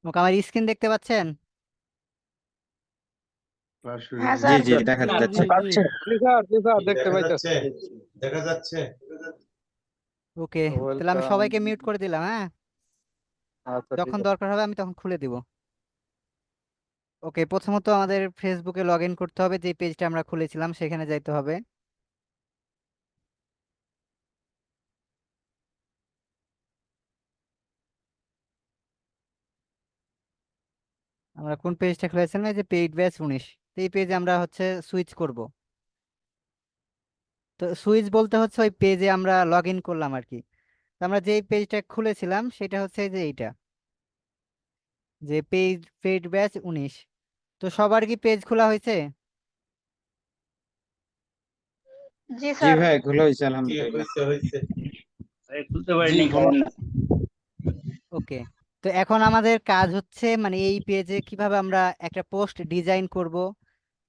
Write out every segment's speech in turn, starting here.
ওকে, আমার স্ক্রিন দেখতে পাচ্ছেন? হ্যাঁ জি স্যার। জি দেখা জি জি যাচ্ছে। জি। জি স্যার, জি স্যার, দেখতে দেখা পাইতেছি। যাচ্ছে, দেখা যাচ্ছে। ওকে, তাহলে আমি ওয়েলকাম। সবাইকে মিউট করে দিলাম, হ্যাঁ? আচ্ছা, ঠিক যখন আছে। দরকার হবে আমি তখন খুলে দিব। ওকে, প্রথমত আমাদের ফেসবুকে লগ ইন করতে হবে, যে পেজটা আমরা খুলেছিলাম সেখানে যাইতে হবে। আমরা কোন পেজটা খুলেছিলাম, এই যে পেইড ব্যাচ 19। তো এই পেজে আমরা হচ্ছে সুইচ করব। তো সুইচ বলতে হচ্ছে ওই পেজে আমরা লগ ইন করলাম আর কি। তো আমরা যেই পেজটা খুলেছিলাম সেটা হচ্ছে এই যে এইটা, যে পেইড ব্যাচ 19। তো সবার কি পেজ খোলা হয়েছে? জি জি স্যার। ভাই ভালো হয়েছে কি আলহামদুলিল্লাহ। হয়েছে হয়েছে? খুলতে জি পারিনি বলুন। ওকে, তো এখন আমাদের কাজ হচ্ছে মানে এই পেজে কিভাবে আমরা একটা পোস্ট ডিজাইন করব,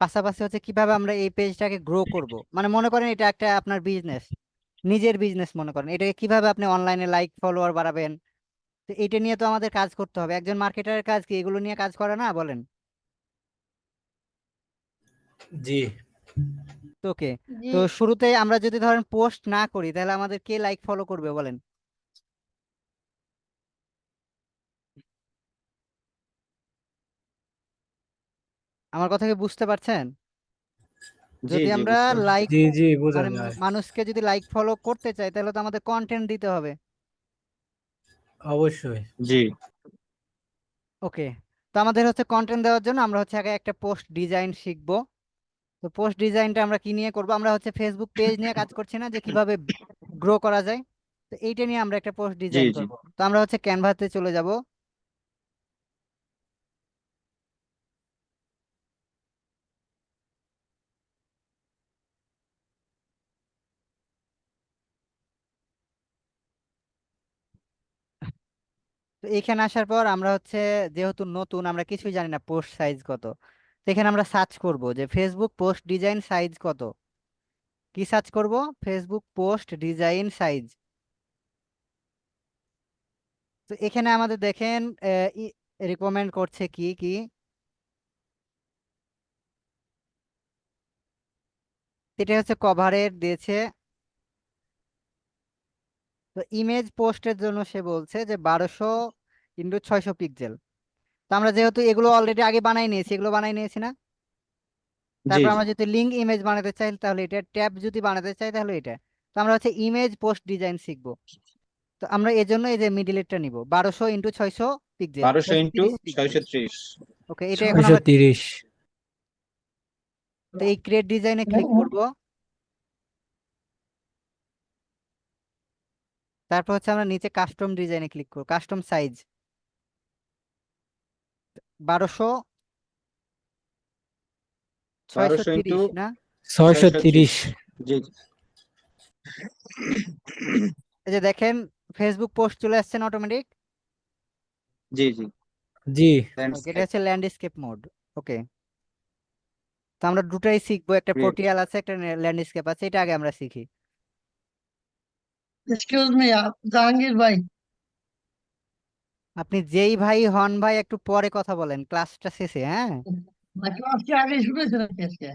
পাশাপাশি হচ্ছে কিভাবে আমরা এই পেজটাকে গ্রো করব। মানে মনে করেন এটা একটা আপনার বিজনেস, নিজের বিজনেস মনে করেন, এটাকে কিভাবে আপনি অনলাইনে লাইক ফলোয়ার বাড়াবেন। তো এটা নিয়ে তো আমাদের কাজ করতে হবে। একজন মার্কেটারের কাজ কি এগুলো নিয়ে কাজ করে না, বলেন? জি। তো ওকে, জি তো শুরুতে আমরা যদি ধরেন পোস্ট না করি তাহলে আমাদের কে লাইক ফলো করবে বলেন? আমার কথা কি বুঝতে পারছেন? জি যদি জি আমরা বুঝতে পারছি। লাইক জি জি বোঝা মানে যায়। মানুষকে যদি লাইক ফলো করতে চাই তাহলে তো আমাদের কন্টেন্ট দিতে হবে। অবশ্যই। জি ওকে, তো আমাদের হচ্ছে কন্টেন্ট দেওয়ার জন্য আমরা হচ্ছে আগে একটা পোস্ট ডিজাইন শিখবো। তো পোস্ট ডিজাইনটা আমরা কি নিয়ে করব? আমরা হচ্ছে ফেসবুক পেজ নিয়ে কাজ করছি না, যে কিভাবে গ্রো করা যায়। তো এইটা নিয়ে আমরা একটা পোস্ট জি ডিজাইন জি করব। তো আমরা হচ্ছে ক্যানভাতে চলে যাব। তো এখানে আসার পর আমরা হচ্ছে, যেহেতু নতুন আমরা কিছুই জানি না পোস্ট সাইজ কত, তো এখানে আমরা সার্চ করব যে ফেসবুক পোস্ট ডিজাইন সাইজ কত। কি সার্চ করব? Facebook post design size. তো এখানে আমাদের দেখেন রিকমেন্ড করছে কি কি। এটা হচ্ছে কভারের দিয়েছে। তো ইমেজ পোস্টের জন্য সে বলছে যে 1200 x 600 পিক্সেল। তো আমরা যেহেতু এগুলো অলরেডি আগে বানাই নিয়েছি, এগুলো বানাই নিয়েছি না? জি তারপর জি আমরা যদি লিঙ্ক ইমেজ বানাতে চাই তাহলে এটা, ট্যাব যদি বানাতে চাই তাহলে এটা। তো আমরা হচ্ছে ইমেজ পোস্ট ডিজাইন শিখবো। তো আমরা এর জন্য এই যে মিডিলেরটা নিব, 1200 x 600 পিক্সেল, 1200 ইন্টু 630 পিক্সেল। 630। ওকে, এটা এখন ছয়শো আমরা, তিরিশ তো এই ক্রিয়েট ডিজাইনে ক্লিক করব। তারপর হচ্ছে আমরা নিচে কাস্টম ডিজাইনে ক্লিক করব, কাস্টম সাইজ 1200 ছয়শো 1200 ইন্টু তিরিশ না? 630। 630। জি এই যে দেখেন ফেসবুক পোস্ট চলে আসছেন অটোমেটিক। জি জি জি। ওকে, এটা ল্যান্ডস্কেপ হচ্ছে ল্যান্ডস্কেপ মোড। ওকে, তো আমরা দুটাই শিখবো, একটা ক্রিয়েট। পোর্টিয়াল আছে, একটা ল্যান্ডস্কেপ আছে, এটা আগে আমরা শিখি। এক্সকিউজ মি, জাহাঙ্গীর ভাই। আপনি যেই ভাই হন ভাই, একটু পরে কথা বলেন ক্লাসটা শেষে, হ্যাঁ? ক্লাস কি আগে শুনেছেন নাকি আজকে?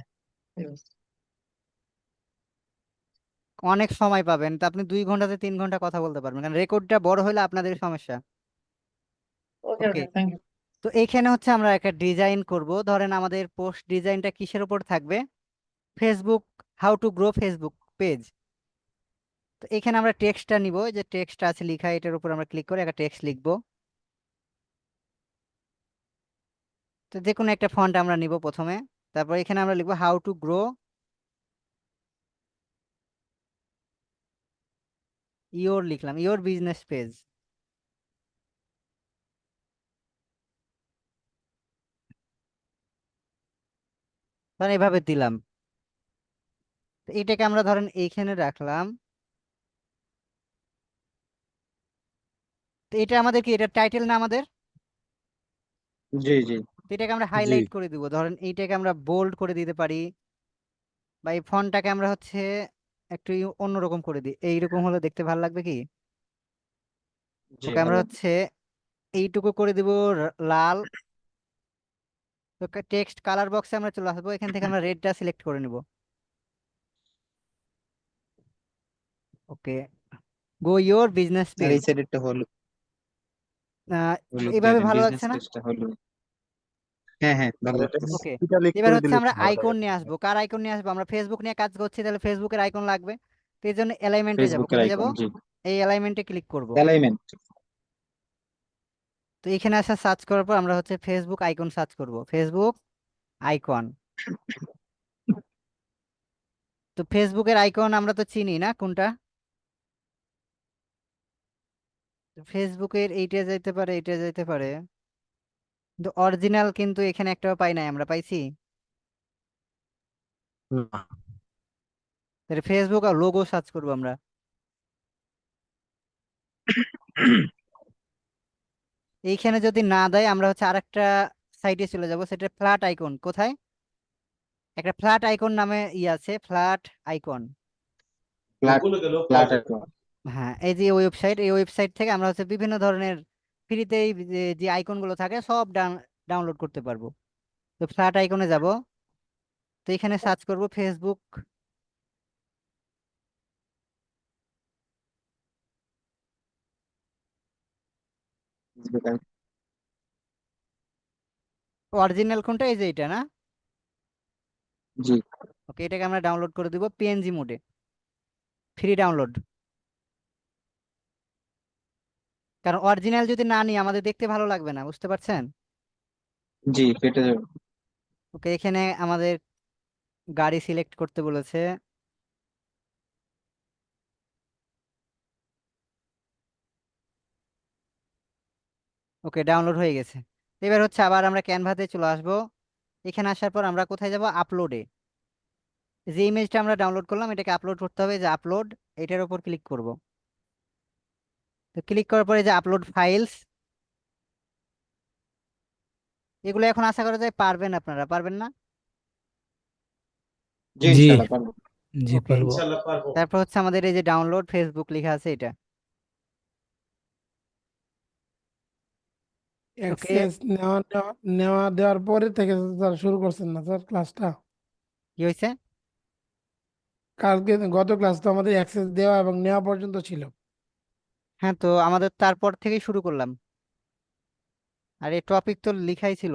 অনেক সময় পাবেন, তো আপনি 2 ঘন্টাতে 3 ঘন্টা কথা বলতে পারবেন, কারণ রেকর্ডটা বড় হলে আপনাদের সমস্যা। ওকে ওকে, ওকে, থ্যাংক ইউ। তো এইখানে হচ্ছে আমরা একটা ডিজাইন করব। ধরেন আমাদের পোস্ট ডিজাইনটা কিসের উপর থাকবে? Facebook, how to grow Facebook page. তো এখানে আমরা টেক্সটটা নিব, যে টেক্সটটা আছে লেখা, এটার উপর আমরা ক্লিক করে একটা টেক্সট লিখবো। তো যে কোনো একটা ফন্ট আমরা নিব প্রথমে। তারপর এখানে আমরা লিখবো হাউ টু গ্রো ইওর, লিখলাম ইওর বিজনেস পেজ। ধরেন এভাবে দিলাম। তো এটাকে আমরা ধরেন এইখানে রাখলাম। তো এটা আমাদের কি, এটা টাইটেল না আমাদের? জি জি তো এটাকে আমরা জি। হাইলাইট করে দিব, ধরেন এইটাকে আমরা বোল্ড করে দিতে পারি, বা এই ফন্টটাকে আমরা হচ্ছে একটু অন্যরকম করে দিই, এইরকম হলে দেখতে ভালো লাগবে কি? জি ওকে, আমরা ভালো। হচ্ছে এইটুকু করে দিব লাল। তো টেক্সট কালার বক্সে আমরা চলে আসবো, এখান থেকে আমরা রেডটা সিলেক্ট করে নিব। ওকে, গো ইওর বিজনেস আর পেজ। এই সাইডেরটা হলুদ হলুদ দিয়ে এইভাবে দেন, ভালো বিজনেস লাগছে না? পেজটা হলুদ। হ্যাঁ হ্যাঁ, ভালো লাগতেছে। ওকে, ইটালিক এবার করে হচ্ছে দিলে আমরা একটু ভালো আইকন হয়। নিয়ে আসবো। কার আইকন নিয়ে আসবো? আমরা ফেসবুক নিয়ে কাজ করছি, তাহলে ফেসবুকের আইকন লাগবে। তো এই জন্য অ্যালাইনমেন্টে যাব। ফেসবুকের কোথায় যাব? আইকন, জি। এই অ্যালাইনমেন্টে ক্লিক করব। অ্যালাইনমেন্ট, তো এখানে আসা সার্চ করার পর আমরা হচ্ছে ফেসবুক আইকন সার্চ করব, ফেসবুক আইকন। তো ফেসবুকের আইকন আমরা তো চিনি না কোনটা। তো ফেসবুকের এইটা যাইতে পারে, এইটা যাইতে পারে, কিন্তু অরিজিনাল কিন্তু এখানে একটাও পাই নাই। আমরা পাইছি? তাহলে ফেসবুক আর লোগো সার্চ করবো আমরা। এইখানে যদি না দেয় আমরা হচ্ছে আরেকটা সাইটে চলে যাব, সেটা ফ্ল্যাট আইকন। কোথায়? একটা ফ্ল্যাট আইকন নামে আছে, ফ্ল্যাট আইকন। ফ্ল্যাট গুগলে গেলেও পাওয়া ফ্ল্যাট যাবে। আইকন। হ্যাঁ, এই যে ওয়েবসাইট, এই ওয়েবসাইট থেকে আমরা হচ্ছে বিভিন্ন ধরনের ফ্রিতেই যে আইকন গুলো থাকে সব ডাউনলোড করতে পারবো। তো ফ্ল্যাট আইকনে যাব। তো এখানে সার্চ করব ফেসবুক। অরিজিনাল কোনটা? এই যে এটা না? জি ওকে, এটাকে আমরা ডাউনলোড করে দিব পিএনজি মোডে, ফ্রি ডাউনলোড। কারণ অরিজিনাল যদি না নিই আমাদের দেখতে ভালো লাগবে না, বুঝতে পারছেন? জি, ফেটে যাবে। ওকে, এখানে আমাদের গাড়ি সিলেক্ট করতে বলেছে। ওকে, ডাউনলোড হয়ে গেছে। এবার হচ্ছে আবার আমরা ক্যানভাতে চলে আসব। এখানে আসার পর আমরা কোথায় যাব? আপলোডে। যে ইমেজটা আমরা ডাউনলোড করলাম এটাকে আপলোড করতে হবে, যে আপলোড, এটার উপর ক্লিক করব। তো ক্লিক করার পরে যে আপলোড ফাইলস, এগুলো এখন আশা করা যায় পারবেন, আপনারা পারবেন না? জি, জি ইনশাআল্লাহ পারবো। জি ওকে, পারবো। ইনশাল্লাহ পারবো। তারপর হচ্ছে আমাদের এই যে ডাউনলোড ফেসবুক লেখা আছে এটা। ওকে, অ্যাক্সেস নেওয়া নেওয়া নেওয়া দেওয়ার পরে থেকে স্যার শুরু করছেন না স্যার ক্লাসটা? কি হয়েছে? কালকে গত ক্লাস তো আমাদের অ্যাক্সেস দেওয়া এবং নেওয়া পর্যন্ত ছিল। হ্যাঁ, তো আমাদের তারপর থেকেই শুরু করলাম। আর এই টপিক তো লিখাই ছিল।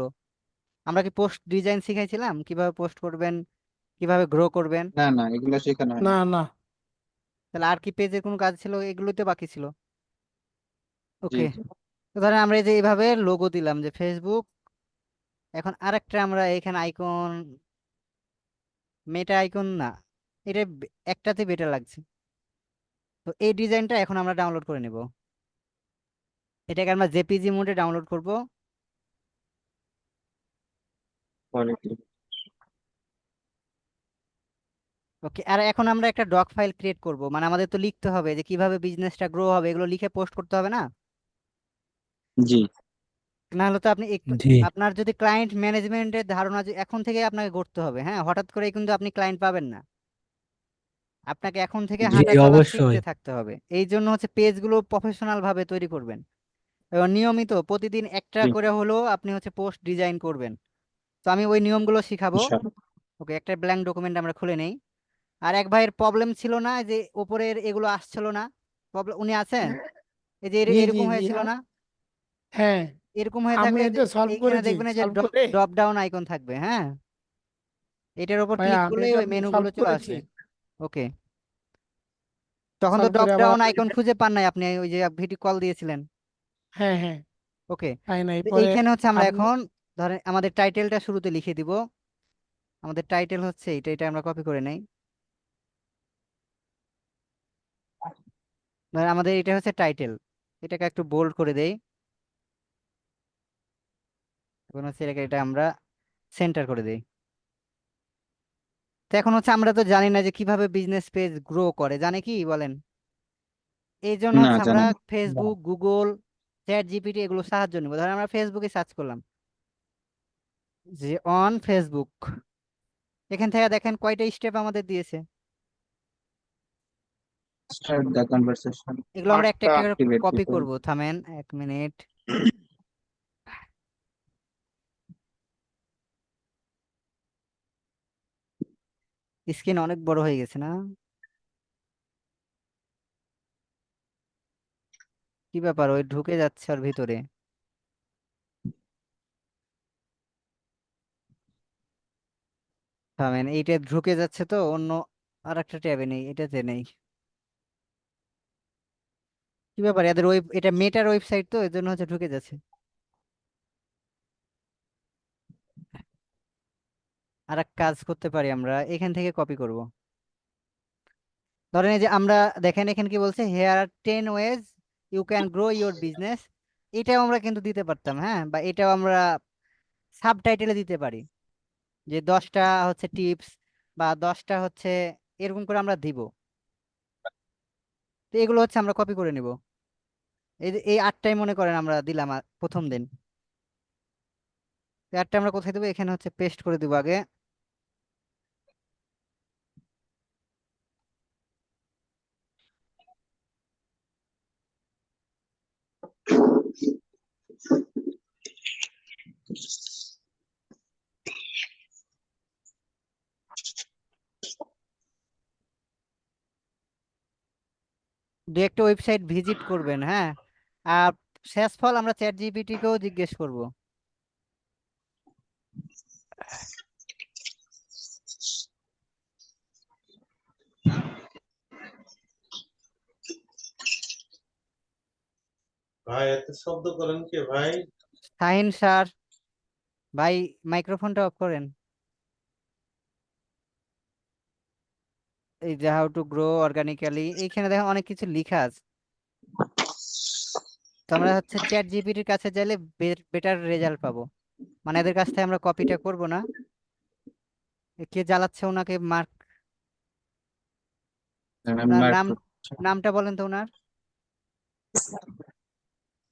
আমরা কি পোস্ট ডিজাইন শিখাইছিলাম, কিভাবে পোস্ট করবেন, কিভাবে গ্রো করবেন? না না, এগুলো শেখানো না হয়নি। না। তাহলে আর কি পেজের কোনো কাজ ছিল? এগুলোতে বাকি ছিল। জি ওকে, জি তো ধরেন আমরা এই যে এইভাবে লোগো দিলাম যে ফেসবুক। এখন আরেকটা আমরা এখানে আইকন, মেটা আইকন না, এটা একটাতে বেটার লাগছে। তো এই ডিজাইনটা এখন আমরা ডাউনলোড করে নেব। এটাকে আমরা জেপিজি মোডে ডাউনলোড করব। কোয়ালিটি। ওকে, আর এখন আমরা একটা ডক ফাইল ক্রিয়েট করব, মানে আমাদের তো লিখতে হবে যে কিভাবে বিজনেসটা গ্রো হবে, এগুলো লিখে পোস্ট করতে হবে না? জি না হলে তো আপনি জি আপনার যদি ক্লায়েন্ট ম্যানেজমেন্টের ধারণা যে এখন থেকে আপনাকে করতে হবে, হ্যাঁ, হঠাৎ করে কিন্তু আপনি ক্লায়েন্ট পাবেন না। আপনাকে এখন থেকে জি হাঁটা জি চলা অবশ্যই। শিখতে থাকতে হবে। এই জন্য হচ্ছে পেজগুলো প্রফেশনাল ভাবে তৈরি করবেন এবং নিয়মিত প্রতিদিন একটা জি, করে হলেও আপনি হচ্ছে পোস্ট ডিজাইন করবেন। তো আমি ওই নিয়মগুলো শিখাবো। ইনশাআল্লাহ। ওকে, একটা ব্ল্যাঙ্ক ডকুমেন্ট আমরা খুলে নেই। আর এক ভাইয়ের প্রবলেম ছিল না যে উপরের এগুলো আসছিল না, প্রবলেম উনি আছেন? এই যে জি জি এরকম জি হয়েছিল না? হ্যাঁ, এরকম হয়ে আমি থাকলে যে এটা সলভ এইখানে করেছি। দেখবেন এই যে সলভ করে ড্রপ ডাউন আইকন থাকবে, হ্যাঁ, এটার উপর ভাইয়া ক্লিক আমি করলেই এটা ওই মেনুগুলো সলভ চলে করেছি। আসবে। ওকে, তখন তো সলভ ড্রপ করে আবার ডাউন আপনাকে আইকন খুঁজে পান নাই আপনি, ওই যে ভিডিও কল দিয়েছিলেন। হ্যাঁ হ্যাঁ, ওকে, তাই নাই তো পরে এইখানে হচ্ছে আমরা আপনি। এখন ধরেন আমাদের টাইটেলটা শুরুতে লিখে দিব। আমাদের টাইটেল হচ্ছে এটা, এটা আমরা কপি করে নেই। ধরেন আমাদের এটা হচ্ছে টাইটেল, এটাকে একটু বোল্ড করে দেই। এখন হচ্ছে এটাকে, এটা আমরা সেন্টার করে দেই। তো এখন হচ্ছে আমরা তো জানি না যে কিভাবে বিজনেস পেজ গ্রো করে, জানে কি বলেন? এই জন্য না, হচ্ছে আমরা জানা নেই। ফেসবুক, গুগল, চ্যাট জিপিটি এগুলো সাহায্য নিব। ধরেন আমরা ফেসবুকে সার্চ করলাম যে অন ফেসবুক, এখান থেকে দেখেন কয়টা স্টেপ আমাদের দিয়েছে। স্টার্ট দ্য কনভারসেশন, এগুলো আমরা একটা আটটা। একটা করে অ্যাক্টিভেট কপি পিপল। করব, থামেন 1 মিনিট। স্ক্রিন অনেক বড় হয়ে গেছে না? কি ব্যাপার, ওই ঢুকে যাচ্ছে ওর ভিতরে। থামেন, এইটা ঢুকে যাচ্ছে তো অন্য আর একটা ট্যাবে নেই, এটাতে নেই। কি ব্যাপার, এদের এটা মেটার ওয়েবসাইট তো এর জন্য হচ্ছে ঢুকে যাচ্ছে। আর এক কাজ করতে পারি, আমরা এখান থেকে কপি করব। ধরেন এই যে আমরা, দেখেন এখানে কি বলছে, here are 10 ways you can grow your business. এটাও আমরা কিন্তু দিতে পারতাম, হ্যাঁ, বা এটাও আমরা সাবটাইটেলে দিতে পারি, যে 10টা হচ্ছে টিপস বা 10টা হচ্ছে, এরকম করে আমরা দিব। তো এগুলো হচ্ছে আমরা কপি করে নিব। এই 8টাই মনে করেন আমরা দিলাম প্রথম দিন। এই 8টা আমরা কোথায় দেবো, এখানে হচ্ছে পেস্ট করে দিব আগে। দু একটা ওয়েবসাইট ভিজিট করবেন, হ্যাঁ। আর শেষ ফল আমরা চ্যাট জিপিটি কেও জিজ্ঞেস করব। ভাই এত শব্দ করেন কে ভাই? শাহিন স্যার, ভাই মাইক্রোফোনটা অফ করেন। এই যে হাউ টু গ্রো অর্গানিক্যালি, এইখানে দেখেন অনেক কিছু লেখা আছে। তো আমরা হচ্ছে চ্যাট জিপিটির কাছে চাইলে বেটার রেজাল্ট পাবো। মানে এদের কাছ থেকে আমরা কপিটা করব না। কে জ্বালাচ্ছে ওনাকে, মার্ক, ওনার নাম, নামটা বলেন তো ওনার।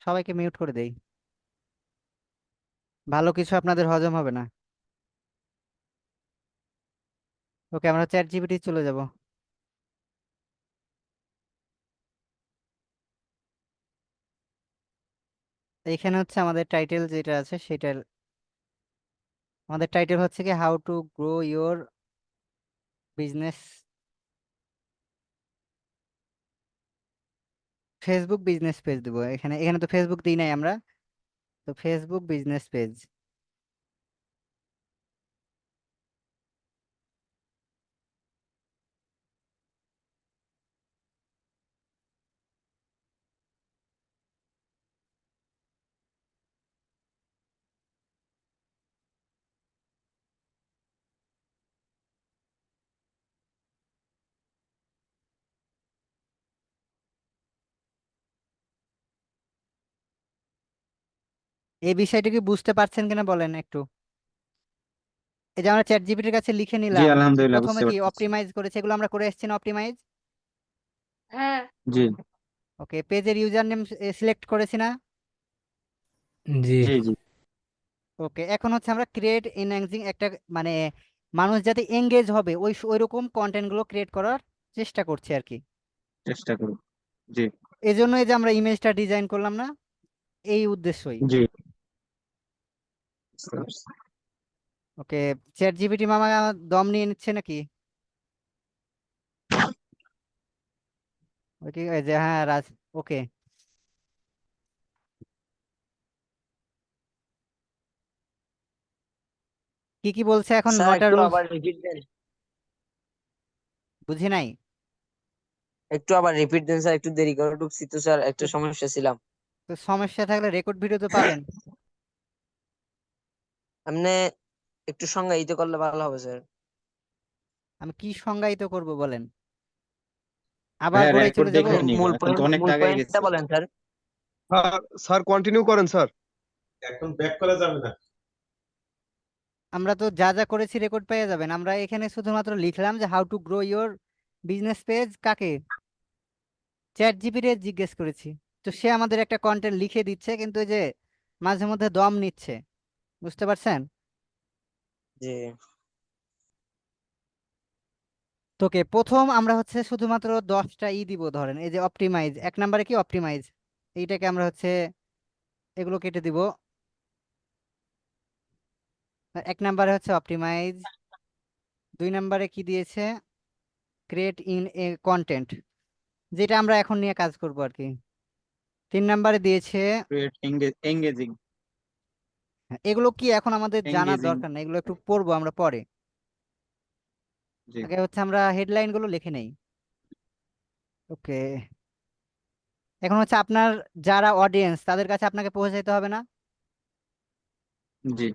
সবাইকে মিউট করে দেই, ভালো কিছু আপনাদের হজম হবে না। ওকে, আমরা চ্যাট জিপিটি চলে যাব। এইখানে হচ্ছে আমাদের টাইটেল যেটা আছে সেটা, আমাদের টাইটেল হচ্ছে কি how to grow your business, Facebook business page দেবো। এখানে এখানে তো ফেসবুক দিই নাই আমরা, তো ফেসবুক বিজনেস পেজ। এই বিষয়টা কি বুঝতে পারছেন কিনা বলেন একটু। এই যে আমরা চ্যাট জিপিটির কাছে লিখে জি নিলাম, যে আলহামদুলিল্লাহ প্রথমে বুঝতে কি পারতেছি। অপটিমাইজ করেছে, এগুলো আমরা করে এসেছি না অপটিমাইজ। হ্যাঁ, জি ওকে, পেজের ইউজার নেম সিলেক্ট করেছি না। জি জি জি ওকে, এখন হচ্ছে আমরা ক্রিয়েট এনহ্যান্সিং একটা, মানে মানুষ যাতে এঙ্গেজ হবে ওই রকম কন্টেন্ট গুলো ক্রিয়েট করার চেষ্টা করছি আর কি। চেষ্টা করুন। জি এই জন্যই যে আমরা ইমেজটা ডিজাইন করলাম না, এই উদ্দেশ্যই। জি বুঝতে পারছি। ওকে, চ্যাট জিপিটি মামা দম নিয়ে নিচ্ছে নাকি? ওকে, এই যে হ্যাঁ রাজ, ওকে। কি কি বলছে এখন, স্যার নটা একটু রুলস আবার রিপিট দেন। বুঝি নাই। একটু আবার রিপিট দেন স্যার, একটু দেরি করে ঢুকছি তো স্যার, একটু তো সমস্যা ছিলাম। তো সমস্যা থাকলে রেকর্ড ভিডিও তো পাবেন। এমনি একটু সংজ্ঞায়িত করলে ভালো হবে স্যার। আমি কি সংজ্ঞায়িত করব বলেন, আবার ভাইয়া গোড়ায় রেকর্ড চলে যাব। দেখে নিব, মূল এখন তো পয়েন্ট, অনেকটা মূল আগাই পয়েন্টটা গেছে। বলেন স্যার। স্যার স্যার কন্টিনিউ করেন স্যার। এখন ব্যাক করা যাবে না। আমরা তো যা যা করেছি রেকর্ড পেয়ে যাবেন। আমরা এখানে শুধুমাত্র লিখলাম যে how to grow your business page, কাকে, চ্যাট জিপিটি জিজ্ঞেস করেছি। তো সে আমাদের একটা কন্টেন্ট লিখে দিচ্ছে, কিন্তু ওই যে মাঝে মধ্যে দম নিচ্ছে, বুঝতে পারছেন। জি তোকে প্রথম আমরা হচ্ছে শুধুমাত্র 10টা দিব, ধরেন এই যে অপটিমাইজ, 1 নম্বরে কি অপটিমাইজ, এইটাকে আমরা হচ্ছে এগুলো কেটে দিব। 1 নম্বরে হচ্ছে অপটিমাইজ, 2 নম্বরে কি দিয়েছে? ক্রিয়েট ইন এ কন্টেন্ট, যেটা আমরা এখন নিয়ে কাজ করব আর কি। 3 নম্বরে দিয়েছে, ক্রিয়েট এঙ্গেজিং হ্যাঁ, এগুলো কি এখন আমাদের জানার এঙ্গেজিং দরকার না, এগুলো একটু পড়বো আমরা পরে। জি আগে হচ্ছে আমরা হেডলাইন গুলো লিখে নেই। ওকে, এখন হচ্ছে আপনার যারা অডিয়েন্স তাদের কাছে আপনাকে পৌঁছাইতে হবে না? জি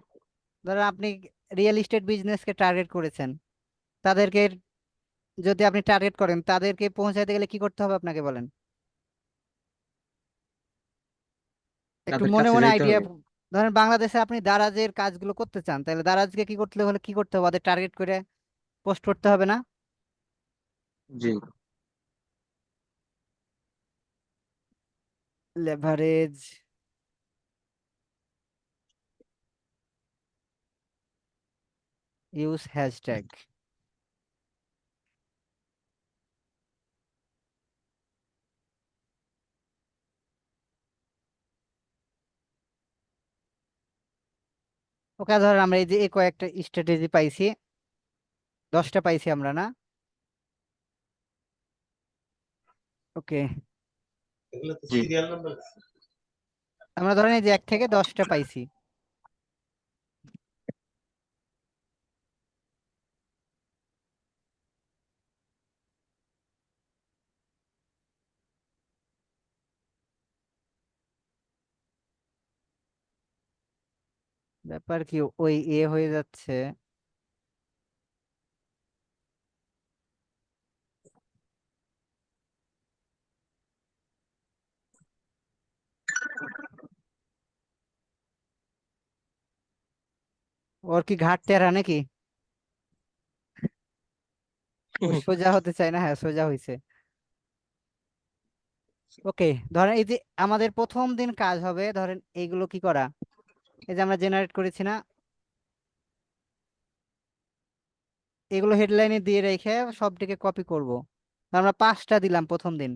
ধরেন আপনি রিয়েল এস্টেট বিজনেসকে টার্গেট করেছেন, তাদেরকে যদি আপনি টার্গেট করেন, তাদেরকে পৌঁছাইতে গেলে কি করতে হবে আপনাকে বলেন? একটু তাদের মনে কাছে মনে যাইতে আইডিয়া। হবে। ধরেন বাংলাদেশে আপনি দারাজের কাজগুলো করতে চান, তাহলে দারাজকে কি করতে হলে কি করতে হবে? ওদের টার্গেট করে পোস্ট করতে হবে না? জি লেভারেজ ইউজ হ্যাশট্যাগ। ওকে, ধরেন আমরা এই যে এই কয়েকটা স্ট্র্যাটেজি পাইছি, 10টা পাইছি আমরা না? ওকে, এগুলো তো জি সিরিয়াল নাম্বার। আমরা ধরেন এই যে 1 থেকে 10টা পাইছি। ব্যাপার কি ওই হয়ে যাচ্ছে। ওর কি ঘাট টেরা নাকি? ও সোজা হতে চায় না, হ্যাঁ সোজা হয়েছে। ওকে, ধরেন এই যে আমাদের প্রথম দিন কাজ হবে, ধরেন এইগুলো কি করা, এই যে আমরা জেনারেট করেছি না, এগুলো হেডলাইনে দিয়ে রেখে সবটিকে কপি করব। আমরা 5টা দিলাম প্রথম দিন,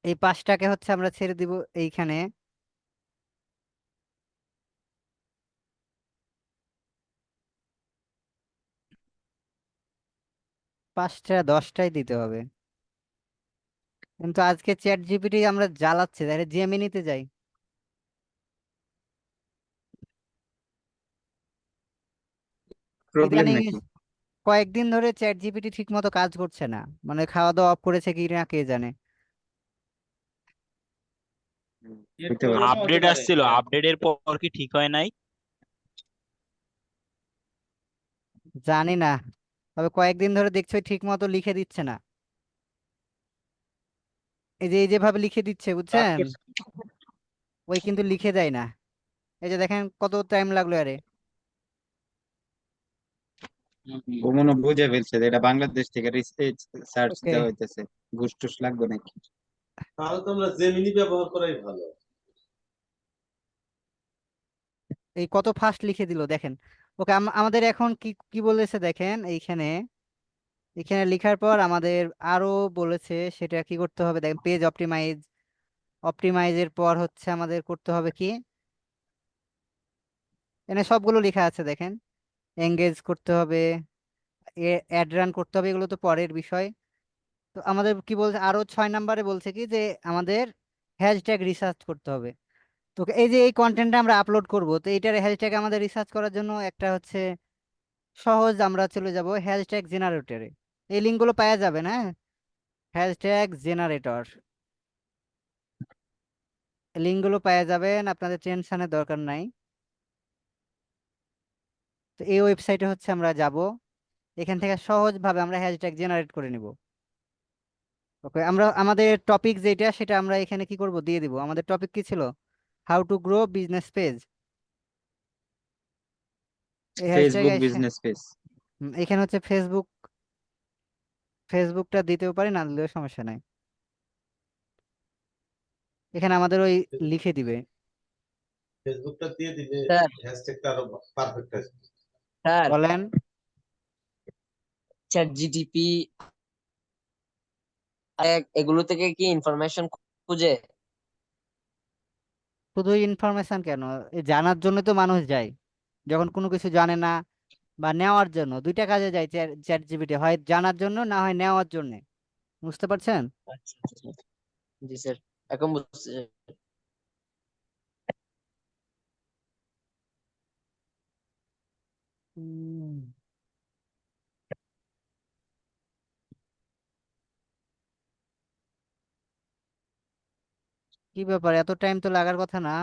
এই 5টাকে হচ্ছে আমরা ছেড়ে দিব এইখানে। 5টা 10টাই দিতে হবে। কিন্তু আজকে চ্যাট জিপিটি আমরা জ্বালাচ্ছি, তাহলে জেমিনিতে যাই। প্রবলেম ইদানিং নাকি? কয়েকদিন ধরে চ্যাট জিপিটি ঠিক মতো কাজ করছে না, মানে খাওয়া দাওয়া অফ করেছে কি না কে জানে। হইতে পারে। আপডেট আসছিল, আপডেটের পর কি ঠিক হয় নাই? জানি না, তবে কয়েকদিন ধরে দেখছি ঠিক মতো লিখে দিচ্ছে না। এই যেভাবে লিখে দিচ্ছে বুঝছেন, ওই কিন্তু লিখে দেয় না। এই যে দেখেন কত টাইম লাগলো আরে। ও মনে হয় বুঝে ফেলছে যে এটা বাংলাদেশ থেকে রিসার্চ সার্চ ওকে, দেওয়া হইতেছে, ঘুষ টুস লাগবে নাকি। তাহলে তো আমরা জেমিনি ব্যবহার করাই ভালো। এই কত ফাস্ট লিখে দিল দেখেন। ওকে, আমাদের এখন কি কি বলেছে দেখেন এইখানে। এখানে লেখার পর আমাদের আরো বলেছে সেটা কি করতে হবে দেখেন, পেজ অপটিমাইজ। অপটিমাইজের পর হচ্ছে আমাদের করতে হবে কি, এখানে সবগুলো লেখা আছে দেখেন। এঙ্গেজ করতে হবে, অ্যাড রান করতে হবে, এগুলো তো পরের বিষয়। তো আমাদের কি বলছে আরো 6 নম্বরে বলছে কি যে আমাদের হ্যাশট্যাগ রিসার্চ করতে হবে। তো এই যে এই কন্টেন্টটা আমরা আপলোড করব, তো এইটার হ্যাশট্যাগ আমাদের রিসার্চ করার জন্য একটা হচ্ছে সহজ, আমরা চলে যাব হ্যাশট্যাগ জেনারেটরে। এই লিঙ্কগুলো পাওয়া যাবে না, হ্যাশট্যাগ জেনারেটর, লিঙ্কগুলো পাওয়া যাবেন, আপনাদের টেনশনের দরকার নাই। তো এই ওয়েবসাইটে হচ্ছে আমরা যাব, এখান থেকে সহজভাবে আমরা হ্যাশট্যাগ জেনারেট করে নিব। ওকে, আমরা আমাদের টপিক যেটা সেটা আমরা এখানে কি করব দিয়ে দিব। আমাদের টপিক কি ছিল? How to grow business page. এই হ্যাশট্যাগ ফেসবুক বিজনেস পেজ। এখানে হচ্ছে ফেসবুকটা দিতেও পারি, না দিলেও সমস্যা নাই। এখানে আমাদের ওই লিখে দিবে। ফেসবুকটা দিয়ে দিলে স্যার হ্যাশট্যাগটা আরো পারফেক্ট আসবে। স্যার বলেন। চ্যাট জিটিপি এগুলো থেকে কি ইনফরমেশন খুঁজে? শুধু ইনফরমেশন কেন, এই জানার জন্য তো মানুষ যায়। যখন কোনো কিছু জানে না, বা নেওয়ার জন্য, দুইটা কাজে যায় চ্যাট জিপিটি, হয় জানার জন্য না হয় নেওয়ার জন্য। বুঝতে পারছেন? আচ্ছা আচ্ছা। জি স্যার, এখন বুঝছি। উম, কি ব্যাপার, এত টাইম তো লাগার কথা না।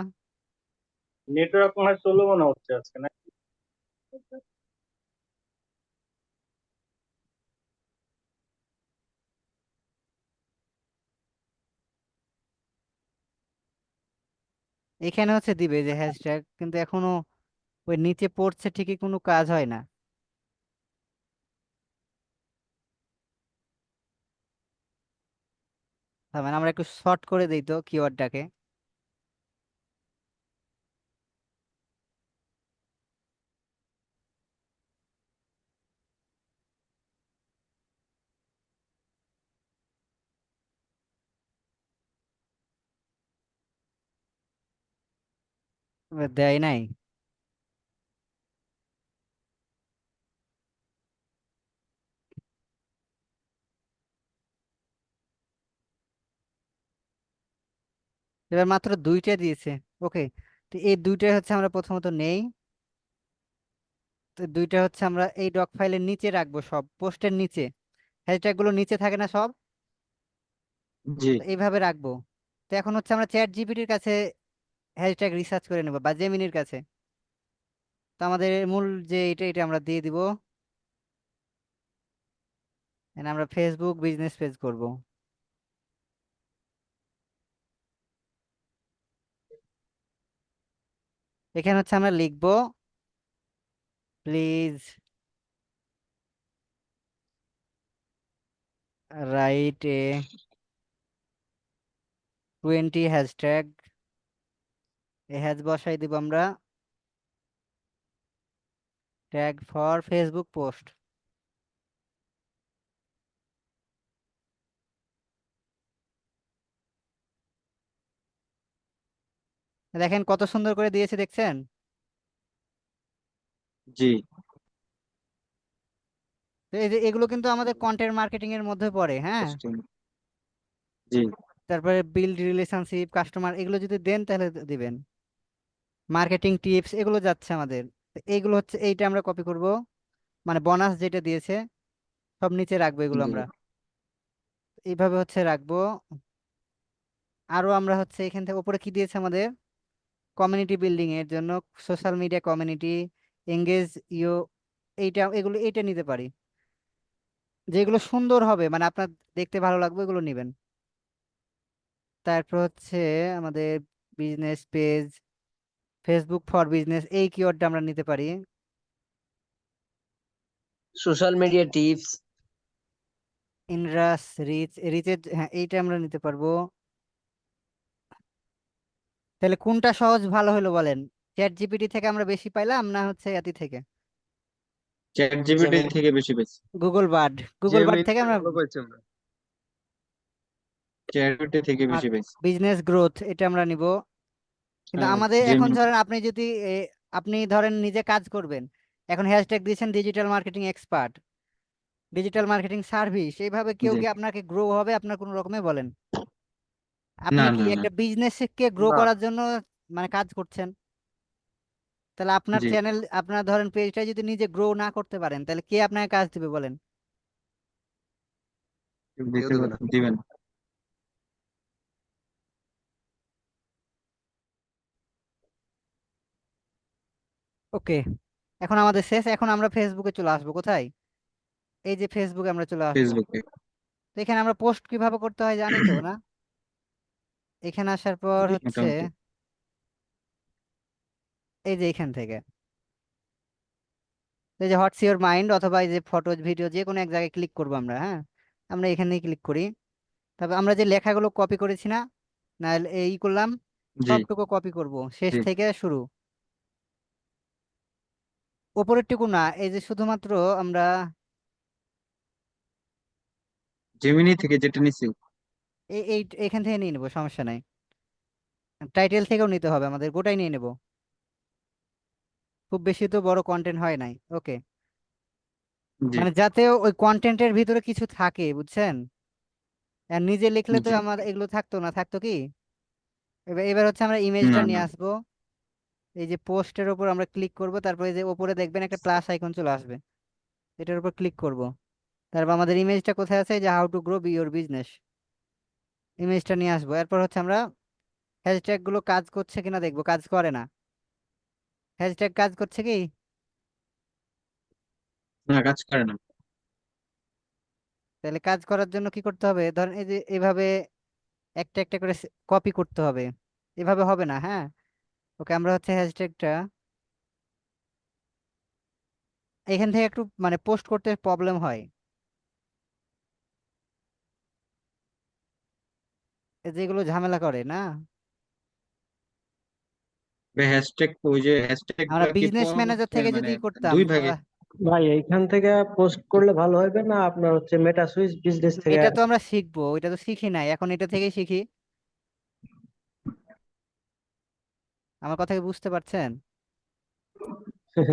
নেটওয়ার্ক মনে হয় স্লো মনে হচ্ছে আজকে না? এখানে হচ্ছে দিবে যে হ্যাশট্যাগ, কিন্তু এখনো ওই নিচে পড়ছে ঠিকই, কোনো কাজ হয় না। তার মানে আমরা একটু শর্ট করে দিই তো কিওয়ার্ডটাকে। এবার দেয় নাই। এবার মাত্র দুইটা দিয়েছে। ওকে, তো এই দুইটাই হচ্ছে আমরা প্রথমত নেই। তো দুইটা হচ্ছে আমরা এই ডক ফাইলের নিচে রাখবো, সব পোস্টের নিচে। হ্যাশট্যাগ গুলো নিচে থাকে না সব, জি তো এইভাবে রাখবো। তো এখন হচ্ছে আমরা চ্যাট জিপিটির কাছে হ্যাশট্যাগ রিসার্চ করে নেবো, বা জেমিনির কাছে। তো আমাদের মূল যে এটা আমরা দিয়ে দিব। And আমরা ফেসবুক বিজনেস পেজ করব। এখানে হচ্ছে আমরা লিখবো, প্লিজ রাইট এ 20 হ্যাশট্যাগ। এই হ্যাশ বসাই দিব আমরা, ট্যাগ ফর ফেসবুক পোস্ট। দেখেন কত সুন্দর করে দিয়েছে, দেখছেন? জি তো এই যে এগুলো কিন্তু আমাদের কন্টেন্ট মার্কেটিং এর মধ্যে পড়ে, হ্যাঁ। interesting. জি তারপরে বিল্ড রিলেশনশিপ, কাস্টমার, এগুলো যদি দেন তাহলে দিবেন। মার্কেটিং টিপস এগুলো যাচ্ছে আমাদের। তো এইগুলো হচ্ছে, এইটা আমরা কপি করব, মানে বোনাস যেটা দিয়েছে সব নিচে রাখবো এগুলো জি আমরা। এইভাবে হচ্ছে রাখবো। আরো আমরা হচ্ছে এখান থেকে উপরে কি দিয়েছে আমাদের, কমিউনিটি বিল্ডিং এর জন্য social media community engage you, এগুলো এইটা নিতে পারি। যেগুলো সুন্দর হবে, মানে আপনার দেখতে ভালো লাগবে, এগুলো নেবেন। তারপর হচ্ছে আমাদের business page, Facebook for business, এই কিওয়ার্ডটা আমরা নিতে পারি। Social media tips. Increase reach, রিচের, হ্যাঁ এইটা আমরা নিতে পারবো। তাহলে কোনটা সহজ ভালো হলো বলেন? চ্যাট জিপিটি থেকে আমরা বেশি পাইলাম না হচ্ছে ইয়াতি থেকে, চ্যাট জিপিটি জেমিনি। থেকে বেশি পেয়েছি। গুগল বার্ড থেকে আমরা, ভালো পাইছি আমরা। চ্যাট জিপিটি থেকে বেশি পেয়েছি। বিজনেস গ্রোথ এটা আমরা নিব। কিন্তু আমাদের এখন জেমিনি। ধরেন আপনি যদি আপনি ধরেন নিজে কাজ করবেন, এখন হ্যাশট্যাগ দিয়েছেন digital marketing expert, digital marketing service, এইভাবে কেউ জি কি আপনাকে গ্রো হবে আপনার কোনো রকমে বলেন? না আপনি কি না না। একটা বিজনেসকে গ্রো না, করার জন্য মানে কাজ করছেন? তাহলে আপনার জি চ্যানেল, আপনার ধরেন পেজটা যদি নিজে গ্রো না করতে পারেন, তাহলে কে আপনাকে কাজ দিবে বলেন? কেউ দেবে না। দিবেন। ওকে, এখন আমাদের শেষ। এখন আমরা ফেসবুকে চলে আসবো, কোথায়? এই যে ফেসবুকে আমরা চলে আসবো। ফেসবুকে। তো এখানে আমরা পোস্ট কিভাবে করতে হয় জানি তো না? এখানে আসার পর জি হচ্ছে মোটামুটি। এই যে এখান থেকে, এই যে হোয়াটস ইওর মাইন্ড, অথবা এই যে ফটো ভিডিও যে কোনো এক জায়গায় ক্লিক করবো আমরা, হ্যাঁ। আমরা এখানেই ক্লিক করি। তারপর আমরা যে লেখাগুলো কপি করেছি না, না এই করলাম, জি সবটুকু কপি করব, শেষ জি থেকে শুরু। উপরের টুকু না, এই যে শুধুমাত্র আমরা জেমিনি থেকে যেটা নিছি। এই এখান থেকে নিয়ে নেবো, সমস্যা নাই। টাইটেল থেকেও নিতে হবে আমাদের, গোটাই নিয়ে নেব। খুব বেশি তো বড় কন্টেন্ট হয় নাই। ওকে, জি মানে যাতে ওই কন্টেন্টের ভিতরে কিছু থাকে, বুঝছেন? আর নিজে লিখলে তো জি আমার এগুলো থাকতো না, থাকতো কি? এবার এবার হচ্ছে আমরা ইমেজটা না নিয়ে না আসবো। এই যে পোস্টের উপর আমরা ক্লিক করব, তারপরে যে উপরে দেখবেন একটা প্লাস আইকন চলে আসবে, এটার উপর ক্লিক করব। তারপর আমাদের ইমেজটা কোথায় আছে, এই যে how to grow your business, ইমেজটা নিয়ে আসবো। এরপর হচ্ছে আমরা হ্যাশট্যাগ গুলো কাজ করছে কিনা দেখবো। কাজ করে না। হ্যাশট্যাগ কাজ করছে কি? না, কাজ করে না। তাহলে কাজ করার জন্য কি করতে হবে? ধরেন এই যে এভাবে একটা একটা করে কপি করতে হবে, এভাবে হবে না, হ্যাঁ। ওকে, আমরা হচ্ছে হ্যাশট্যাগটা এখান থেকে একটু মানে পোস্ট করতে প্রবলেম হয়, এই যেগুলো ঝামেলা করে না। হ্যাশট্যাগ, ওই যে হ্যাশট্যাগ আমরা গুলা কি বিজনেস ম্যানেজার থেকে মানে যদি করতাম দুই ভাগে? ভাই এইখান থেকে পোস্ট করলে ভালো হবে না আপনার হচ্ছে মেটা সুইচ বিজনেস থেকে? এটা তো আমরা শিখবো, এটা তো শিখি নাই, এখন এটা থেকেই শিখি। আমার কথা কি বুঝতে পারছেন?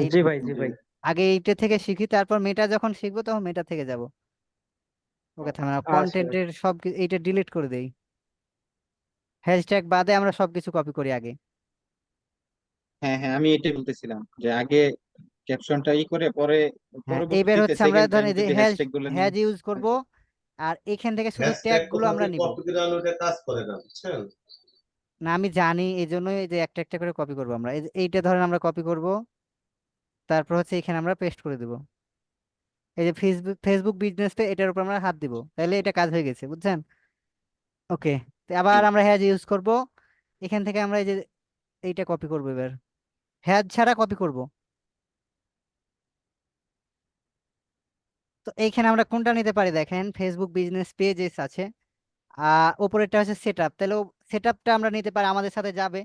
এই জি ভাই, জি জি ভাই। আগে এইটা থেকে শিখি, তারপর মেটা যখন শিখবো তখন মেটা থেকে যাব। ওকে, থামেন, আচ্ছা। কন্টেন্টের সব এইটা ডিলিট করে দেই। হ্যাশট্যাগ বাদে আমরা সবকিছু কপি করি আগে। হ্যাঁ হ্যাঁ, আমি এটাই বলতেছিলাম যে আগে ক্যাপশনটা করে পরে হ্যাঁ, এইবার পরবর্তীতে হচ্ছে আমরা সেকেন্ড টাইম ধরেন এই যে যদি হ্যাশ হ্যাশট্যাগ গুলো নিই। হ্যাজ ইউজ করব, আর এখান থেকে শুধু ট্যাগ হ্যাশট্যাগ গুলো কোথাও আমরা থেকে নিব। কপি করে আনলে ওটা কাজ করে না, বুঝছেন? না, আমি জানি, এই জন্যই এই যে একটা একটা করে কপি করব আমরা। এই যে এইটা ধরেন আমরা কপি করব, তারপর হচ্ছে এখানে আমরা পেস্ট করে দেব। এই যে ফেসবুক ফেসবুক বিজনেস পে, এটার উপর আমরা হাত দিব, তাহলে এটা কাজ হয়ে গেছে, বুঝছেন? ওকে, আবার আমরা হ্যাজ ইউজ করব। এখান থেকে আমরা এই যে এইটা কপি করব এবার, হ্যাজ ছাড়া কপি করব। তো এইখানে আমরা কোনটা নিতে পারি দেখেন, ফেসবুক বিজনেস পেজেস আছে, ওপরেরটা হচ্ছে সেট আপ, তাহলে সেট আপটা আমরা নিতে পারি, আমাদের সাথে যাবে।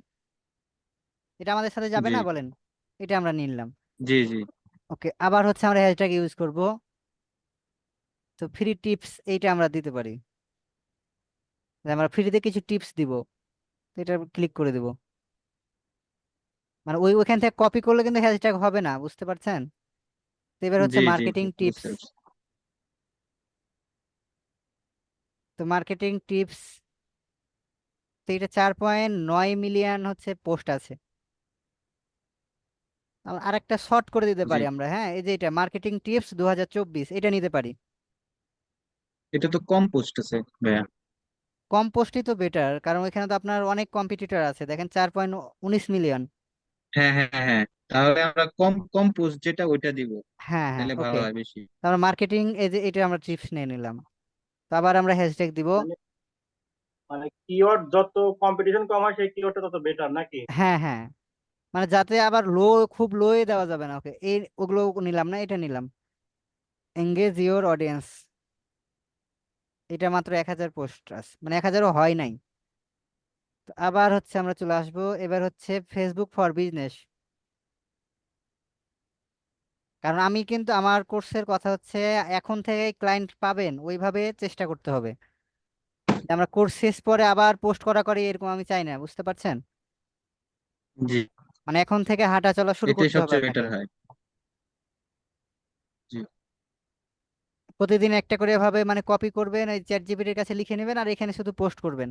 এটা আমাদের সাথে যাবে জি না, বলেন? এটা আমরা নিলাম। জি জি ওকে, আবার হচ্ছে আমরা হ্যাশট্যাগ ইউজ করব। তো ফ্রি টিপস এইটা আমরা দিতে পারি, যে আমরা ফ্রিতে কিছু টিপস দিব, তো এটা ক্লিক করে দিব। মানে ওইখান থেকে কপি করলে কিন্তু হ্যাশট্যাগ হবে না, বুঝতে পারছেন? তো এবার হচ্ছে জি জি মার্কেটিং জি, টিপস। বুঝতে পারছি। তো মার্কেটিং টিপস, তো এটা 4.9 মিলিয়ন হচ্ছে পোস্ট আছে। আরেকটা শর্ট করে দিতে জি, পারি আমরা, হ্যাঁ, এই যে এটা মার্কেটিং টিপস 2024, এটা নিতে পারি। এটা তো কম পোস্ট আছে ভাইয়া। কম পোস্টই তো বেটার, কারণ এখানে তো আপনার অনেক কম্পিটিটর আছে, দেখেন 4.19 মিলিয়ন। হ্যাঁ হ্যাঁ হ্যাঁ, তাহলে আমরা কম কম পোস্ট যেটা ওইটা দিব, হ্যাঁ হ্যাঁ, তাহলে ভালো ওকে। হয় বেশি। তারপর মার্কেটিং, এই যে এটা আমরা টিপস নিয়ে নিলাম। তো আবার আমরা হ্যাশট্যাগ দিব। মানে মানে কিওয়ার্ড যত কম্পিটিশন কম হয় সেই কিওয়ার্ডটা তত বেটার নাকি? হ্যাঁ হ্যাঁ, মানে যাতে আবার খুব লোয়ে দেওয়া যাবে না। ওকে, এই ওগুলো নিলাম না, এটা নিলাম। এঙ্গেজ ইওর অডিয়েন্স, এটা মাত্র 1,000 পোস্ট আছে, মানে 1,000ও হয় নাই। তো আবার হচ্ছে আমরা চলে আসবো, এবার হচ্ছে ফেসবুক ফর বিজনেস। কারণ আমি কিন্তু আমার কোর্সের কথা হচ্ছে এখন থেকে ক্লায়েন্ট পাবেন ওইভাবে চেষ্টা করতে হবে, যে আমরা কোর্স শেষ পরে আবার পোস্ট করা করি এরকম আমি চাই না, বুঝতে পারছেন? জি, মানে এখন থেকে হাঁটা চলা শুরু এটাই করতে হবে সবচেয়ে আপনাকে। বেটার হয়। জি প্রতিদিন একটা করে এভাবে মানে কপি করবেন, ওই চ্যাট জিপিটির কাছে লিখে নেবেন, আর এখানে শুধু পোস্ট করবেন,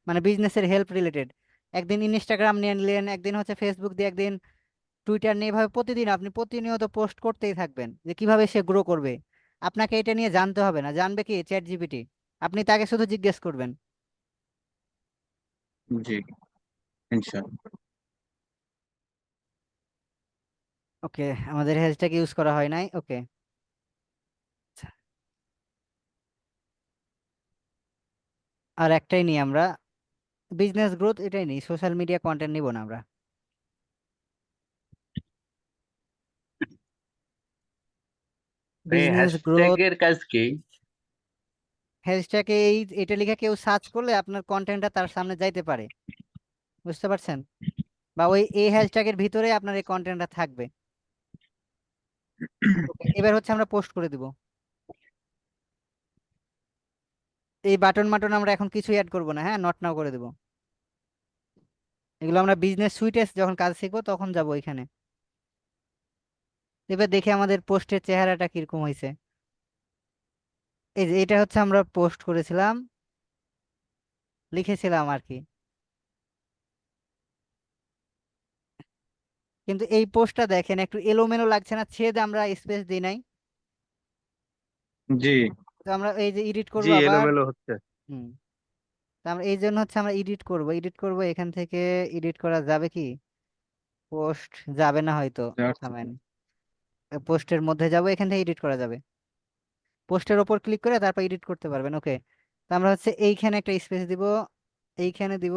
মানে বিজনেসের হেল্প রিলেটেড। একদিন ইনস্টাগ্রাম নিয়ে নিলেন, একদিন হচ্ছে ফেসবুক দিয়ে, একদিন টুইটার নিয়ে, এভাবে প্রতিদিন আপনি প্রতিনিয়ত পোস্ট করতেই থাকবেন, যে কিভাবে সে গ্রো করবে। আপনাকে এটা নিয়ে জানতে হবে না, জানবে কি চ্যাট জিপিটি। আপনি তাকে শুধু জিজ্ঞেস করবেন। জি, ইনশাআল্লাহ। ওকে, আমাদের হ্যাশট্যাগ ইউজ করা হয় নাই, ওকে। আর একটাই নিই আমরা, বিজনেস গ্রোথ, এটাই নিই, সোশ্যাল মিডিয়া কন্টেন্ট নিব না আমরা। বিজনেস গ্রোথ, হ্যাশট্যাগের কাজ কি? হ্যাশট্যাগে এটা লিখে কেউ সার্চ করলে আপনার কন্টেন্টটা তার সামনে যাইতে পারে, বুঝতে পারছেন? বা ওই এই হ্যাশট্যাগের ভিতরে আপনার এই কন্টেন্টটা থাকবে। ওকে, এবার হচ্ছে আমরা পোস্ট করে দিব। এই বাটন মাটন আমরা এখন কিছু অ্যাড করব না, হ্যাঁ, নট নাও করে দেব। এগুলো আমরা বিজনেস সুইটে যখন কাজ শিখবো তখন যাব এখানে। এবার দেখি আমাদের পোস্টের চেহারাটা কিরকম হয়েছে। এই যে এটা হচ্ছে আমরা পোস্ট করেছিলাম, লিখেছিলাম আর কি। কিন্তু এই পোস্টটা দেখেন একটু এলোমেলো লাগছে না, ছেদ আমরা স্পেস দিই নাই। জি তো আমরা এই যে এডিট করব জি আবার। এলোমেলো হচ্ছে। হুম। তো আমরা এই জন্য হচ্ছে আমরা এডিট করব এখান থেকে। এডিট করা যাবে কি? পোস্ট যাবে না হয়তো। থামেন, পোস্টের মধ্যে যাব, এখান থেকে এডিট করা যাবে। পোস্টের ওপর ক্লিক করে তারপর এডিট করতে পারবেন। ওকে, তো আমরা হচ্ছে এইখানে একটা স্পেস দিব, এইখানে দিব,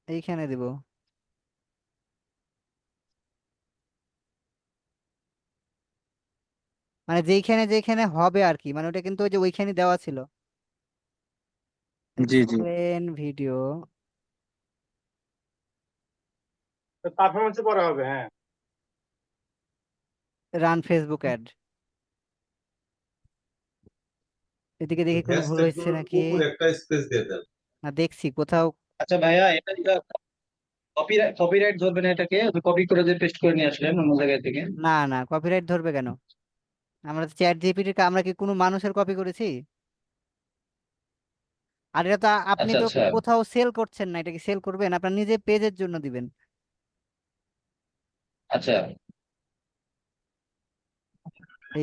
এইখানে দিব। মানে যেইখানে যেখানে হবে আর কি, মানে ওটা কিন্তু ওই যে ওইখানে দেওয়া ছিল। জি জি এক্সপ্লেন ভিডিও, পারফরমেন্সে পড়া হবে, হ্যাঁ। Run Facebook ad. এদিকে দেখি কোনো ভুল হ্যাশট্যাগ হচ্ছে গুলোর নাকি। উপরে একটা স্পেস দিয়ে দেন। না, দেখছি কোথাও। আচ্ছা ভাইয়া, এটা কপিরাইট ধরবে না এটাকে? কপি করে যে পেস্ট করে নিয়ে আসলেন অন্য জায়গা থেকে। না না, কপিরাইট ধরবে কেন? আমরা চ্যাট জিপিটি, আমরা কি কোনো মানুষের কপি করেছি? আর এটা তো আপনি আচ্ছা তো আচ্ছা কোথাও সেল করছেন না, এটা কি সেল করবেন? আপনার নিজের পেজের জন্য দিবেন। আচ্ছা।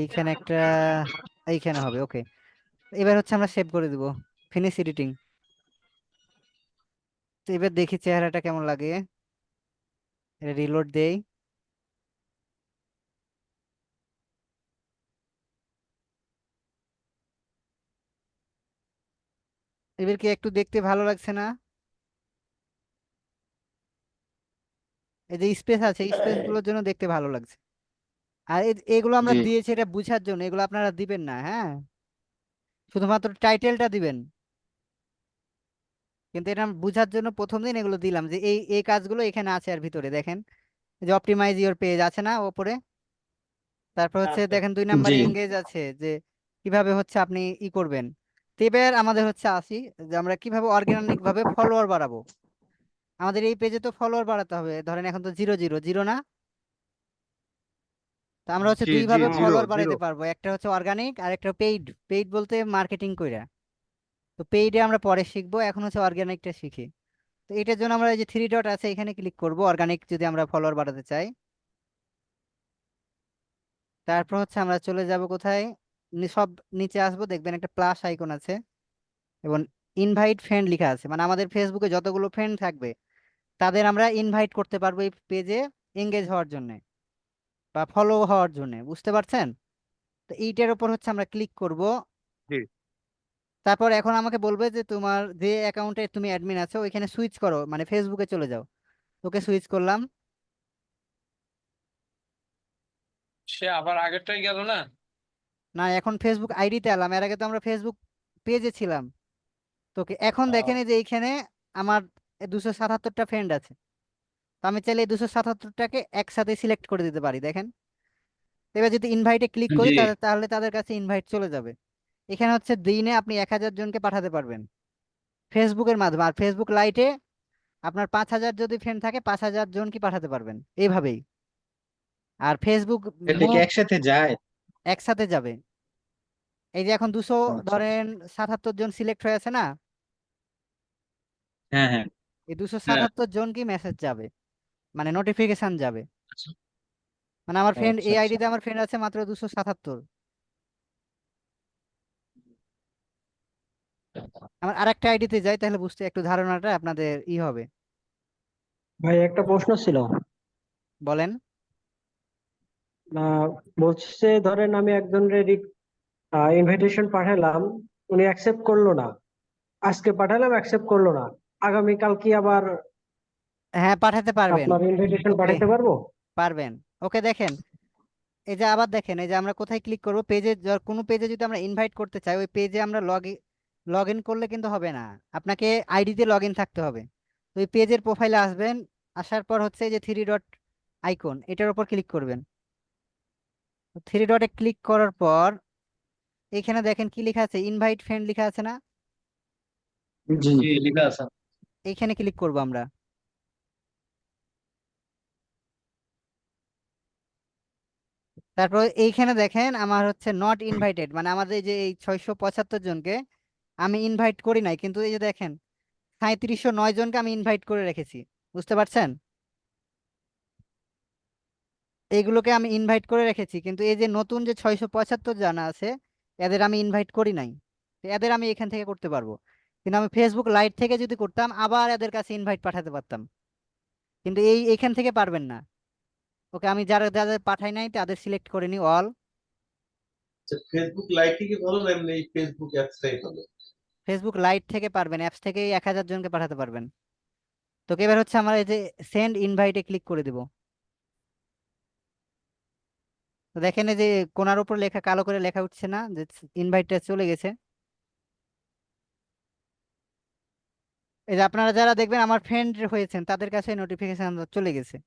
এইখানে একটা, এইখানে হবে। ওকে, এবার হচ্ছে আমরা সেভ করে দিব, ফিনিশ এডিটিং। তো এবার দেখি চেহারাটা কেমন লাগে। এটা রিলোড দেই। এবার কি একটু দেখতে ভালো লাগছে না? এই যে স্পেস আছে, স্পেস গুলোর জন্য দেখতে ভালো লাগছে। আর এগুলো আমরা জি দিয়েছি এটা বুঝার জন্য, এগুলো আপনারা দিবেন না, হ্যাঁ। শুধুমাত্র টাইটেলটা দিবেন। কিন্তু এটা বুঝার জন্য প্রথম দিন এগুলো দিলাম, যে এই এই কাজগুলো এখানে আছে। আর ভিতরে দেখেন, এই যে অপটিমাইজ ইওর পেজ আছে না ওপরে। তারপর হচ্ছে আচ্ছা দেখেন 2 জি নম্বরে এঙ্গেজ আছে, যে কিভাবে হচ্ছে আপনি ই করবেন। তো এবার আমাদের হচ্ছে আসি, যে আমরা কিভাবে অর্গানিক ভাবে ফলোয়ার বাড়াবো। আমাদের এই পেজে তো ফলোয়ার বাড়াতে হবে, ধরেন এখন তো 0 0 0 না। তো আমরা হচ্ছে জি দুই জি ভাবে জিরো ফলোয়ার জিরো। বাড়াইতে পারবো, একটা হচ্ছে অর্গানিক আর একটা পেইড। পেইড বলতে মার্কেটিং কইরা। তো পেইডে আমরা পরে শিখবো, এখন হচ্ছে অর্গানিকটা শিখি। তো এটার জন্য আমরা এই যে 3 ডট আছে এখানে ক্লিক করব, অর্গানিক যদি আমরা ফলোয়ার বাড়াতে চাই। তারপর হচ্ছে আমরা চলে যাব কোথায়, সব নিচে আসবো, দেখবেন একটা প্লাস আইকন আছে এবং ইনভাইট ফ্রেন্ড লেখা আছে। মানে আমাদের ফেসবুকে যতগুলো ফ্রেন্ড থাকবে তাদের আমরা ইনভাইট করতে পারবো এই পেজে এঙ্গেজ হওয়ার জন্য বা ফলো হওয়ার জন্য, বুঝতে পারছেন? তো এইটার উপর হচ্ছে আমরা ক্লিক করব। জি তারপর এখন আমাকে বলবে যে তোমার যে অ্যাকাউন্টে তুমি অ্যাডমিন আছো ওইখানে সুইচ করো, মানে ফেসবুকে চলে যাও। ওকে, সুইচ করলাম। সে আবার আগেরটাই গেল না। না, এখন ফেসবুক আইডিতে এলাম, এর আগে তো আমরা ফেসবুক পেজে ছিলাম। তোকে এখন দেখেন এই যে এইখানে আমার 277টা ফ্রেন্ড আছে। তো আমি চাইলে এই 277টাকে একসাথে সিলেক্ট করে দিতে পারি, দেখেন। এবার যদি ইনভাইটে ক্লিক করি জি তাহলে তাদের কাছে ইনভাইট চলে যাবে। এখানে হচ্ছে দিনে আপনি 1000 জনকে পাঠাতে পারবেন ফেসবুকের মাধ্যমে। আর ফেসবুক লাইটে আপনার 5000 যদি ফ্রেন্ড থাকে 5000 জন কি পাঠাতে পারবেন এইভাবেই। আর ফেসবুক এটা কি একসাথে যায়? একসাথে যাবে। এই যে এখন 200, ও আচ্ছা ধরেন 77 জন সিলেক্ট হয়ে আছে না। হ্যাঁ হ্যাঁ এই দুশো হ্যাঁ। সাতাত্তর জন কি মেসেজ যাবে, মানে নোটিফিকেশন যাবে। আচ্ছা মানে আমার ও ফ্রেন্ড, আচ্ছা এই আচ্ছা আইডিতে আমার ফ্রেন্ড আছে মাত্র 277। আমার আরেকটা আইডিতে যাই, তাহলে বুঝতে একটু ধারণাটা আপনাদের ই হবে। ভাই একটা প্রশ্ন ছিল। বলেন। আহ বলছে ধরেন আমি একজনের ইনভিটেশন পাঠালাম, উনি অ্যাকসেপ্ট করলো না। আজকে পাঠালাম, অ্যাকসেপ্ট করলো না। আগামীকাল কি আবার হ্যাঁ, পাঠাতে পারবেন। আপনার ইনভিটেশন ওকে, পাঠাতে পারবো? পারবেন। ওকে, দেখেন এই যে আবার দেখেন, এই যে আমরা কোথায় ক্লিক করব, পেজে, কোনো পেজে যদি আমরা ইনভাইট করতে চাই ওই পেজে আমরা লগ ইন করলে কিন্তু হবে না, আপনাকে আইডিতে লগ ইন থাকতে হবে। তো ওই পেজের প্রোফাইলে আসবেন, আসার পর হচ্ছে এই যে 3 ডট আইকন, এটার উপর ক্লিক করবেন। 3 ডটে ক্লিক করার পর এখানে দেখেন কি লেখা আছে, ইনভাইট ফ্রেন্ড লেখা আছে না। জি জি লেখা আছে। এইখানে ক্লিক করব আমরা। তারপর এইখানে দেখেন আমার হচ্ছে নট ইনভাইটেড, মানে আমাদের এই যে এই 675 জনকে আমি ইনভাইট করি নাই, কিন্তু এই যে দেখেন 3709 জনকে আমি ইনভাইট করে রেখেছি। বুঝতে পারছেন? এইগুলোকে আমি ইনভাইট করে রেখেছি, কিন্তু এই যে নতুন যে 675 জানা আছে এদের আমি ইনভাইট করি নাই। তো এদের আমি এখান থেকে করতে পারবো, কিন্তু আমি ফেসবুক লাইট থেকে যদি করতাম আবার এদের কাছে ইনভাইট পাঠাতে পারতাম, কিন্তু এইখান থেকে পারবেন না। ওকে, আমি যারা যাদের পাঠাই নাই তাদের সিলেক্ট করে নি অল। ফেসবুক লাইটই কি ভালো না এমনি ফেসবুক অ্যাপসটাই ভালো? ফেসবুক লাইট থেকে পারবেন, অ্যাপস থেকে 1000 জনকে পাঠাতে পারবেন। তো এবার হচ্ছে আমরা এই যে সেন্ড ইনভাইটে ক্লিক করে দিব। তো দেখেন এই যে কোনার উপর লেখা, কালো করে লেখা উঠছে না যে ইনভাইটটা চলে গেছে। এই যে আপনারা যারা দেখবেন আমার ফ্রেন্ড হয়েছেন তাদের কাছে নোটিফিকেশন চলে গেছে।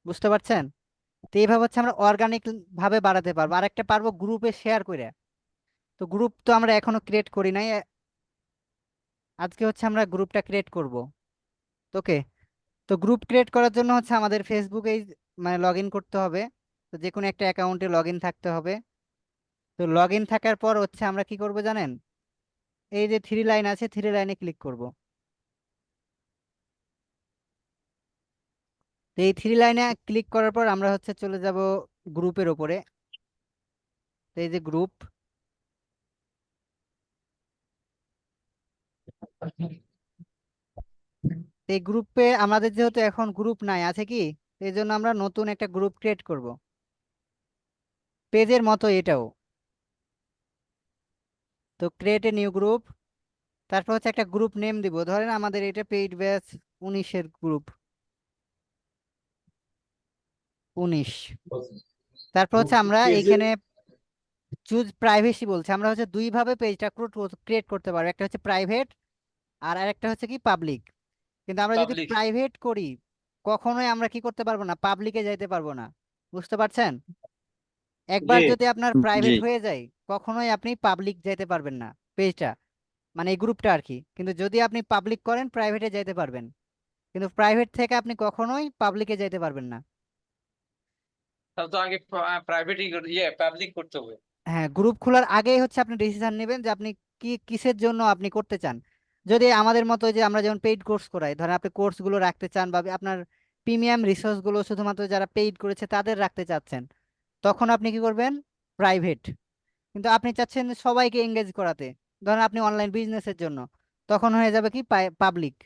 বুঝতে পারছেন? তো এইভাবে হচ্ছে আমরা অর্গানিক ভাবে বাড়াতে পারবো। আর একটা পারবো গ্রুপে শেয়ার করে। তো গ্রুপ তো আমরা এখনো ক্রিয়েট করি নাই, আজকে হচ্ছে আমরা গ্রুপটা ক্রিয়েট করব। ওকে, তো গ্রুপ ক্রিয়েট করার জন্য হচ্ছে আমাদের ফেসবুকে মানে লগ ইন করতে হবে। তো যে কোনো একটা অ্যাকাউন্টে লগ ইন থাকতে হবে। তো লগ ইন থাকার পর হচ্ছে আমরা কি করব জানেন? এই যে 3 লাইন আছে, 3 লাইনে ক্লিক করব। তো এই 3 লাইনে ক্লিক করার পর আমরা হচ্ছে চলে যাব গ্রুপের ওপরে। তো এই যে গ্রুপ, এই গ্রুপে আমাদের যেহেতু এখন গ্রুপ নাই, আছে কি? এই জন্য আমরা নতুন একটা গ্রুপ ক্রিয়েট করব, পেজের মতো এটাও। তো ক্রিয়েট এ নিউ গ্রুপ, তারপর হচ্ছে একটা গ্রুপ নেম দিব। ধরেন আমাদের এটা পেইড ব্যাচ 19-এর গ্রুপ 19। তারপর হচ্ছে আমরা এইখানে চুজ প্রাইভেসি বলছে, আমরা হচ্ছে দুইভাবে পেজটা ক্রিয়েট করতে পারবো, একটা হচ্ছে প্রাইভেট আর আরেকটা হচ্ছে কি পাবলিক। কিন্তু আমরা যদি পাবলিক। প্রাইভেট করি কখনোই আমরা কি করতে পারবো না, পাবলিকে যাইতে পারবো না। বুঝতে পারছেন? একবার জি যদি আপনার জি। প্রাইভেট হয়ে যায় কখনোই আপনি পাবলিক যাইতে পারবেন না পেজটা, মানে এই গ্রুপটা আর কি। কিন্তু যদি আপনি পাবলিক করেন প্রাইভেটে যাইতে পারবেন, কিন্তু প্রাইভেট থেকে আপনি কখনোই পাবলিকে যাইতে পারবেন না। তাহলে তো আগে প্রাইভেটই পাবলিক করতে হবে। হ্যাঁ, গ্রুপ খোলার আগেই হচ্ছে আপনি ডিসিশন নেবেন যে আপনি কি কিসের জন্য আপনি করতে চান। যদি আমাদের মতো যে আমরা যেমন পেইড কোর্স করাই, ধরেন আপনি কোর্সগুলো রাখতে চান বা আপনার প্রিমিয়াম রিসোর্স গুলো শুধুমাত্র যারা পেইড করেছে তাদের রাখতে চাচ্ছেন, তখন আপনি কি করবেন? প্রাইভেট। কিন্তু আপনি চাচ্ছেন সবাইকে এঙ্গেজ করাতে, ধরেন আপনি অনলাইন বিজনেসের জন্য, তখন হয়ে যাবে কি পাবলিক।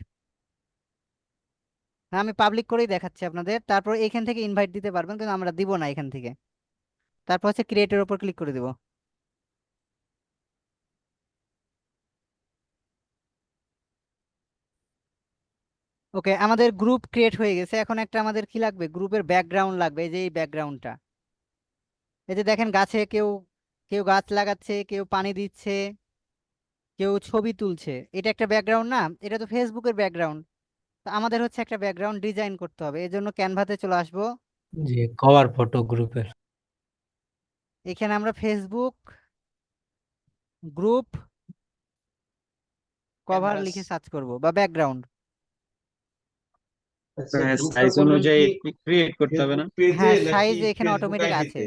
আমি পাবলিক করেই দেখাচ্ছি আপনাদের। তারপর এখান থেকে ইনভাইট দিতে পারবেন, কিন্তু আমরা দিব না এখান থেকে। তারপর হচ্ছে ক্রিয়েটের উপর ক্লিক করে দিব। ওকে, আমাদের গ্রুপ ক্রিয়েট হয়ে গেছে। এখন একটা আমাদের কি লাগবে? গ্রুপের ব্যাকগ্রাউন্ড লাগবে, এই যে এই ব্যাকগ্রাউন্ডটা। এই যে দেখেন গাছে কেউ কেউ গাছ লাগাচ্ছে, কেউ পানি দিচ্ছে, কেউ ছবি তুলছে, এটা একটা ব্যাকগ্রাউন্ড না? এটা তো ফেসবুকের ব্যাকগ্রাউন্ড। তো আমাদের হচ্ছে একটা ব্যাকগ্রাউন্ড ডিজাইন করতে হবে, এই জন্য ক্যানভাতে চলে আসবো। জি, কভার ফটো গ্রুপের। এখানে আমরা ফেসবুক গ্রুপ কভার Canvas। লিখে সার্চ করব, বা ব্যাকগ্রাউন্ড। আচ্ছা, গ্রুপটা সাইজ করবেন অনুযায়ী কি ক্রিয়েট করতে হবে না? ফেসবুক পেজে হ্যাঁ, নাকি সাইজ এখানে ফেসবুক অটোমেটিক আছে, আইডিতে?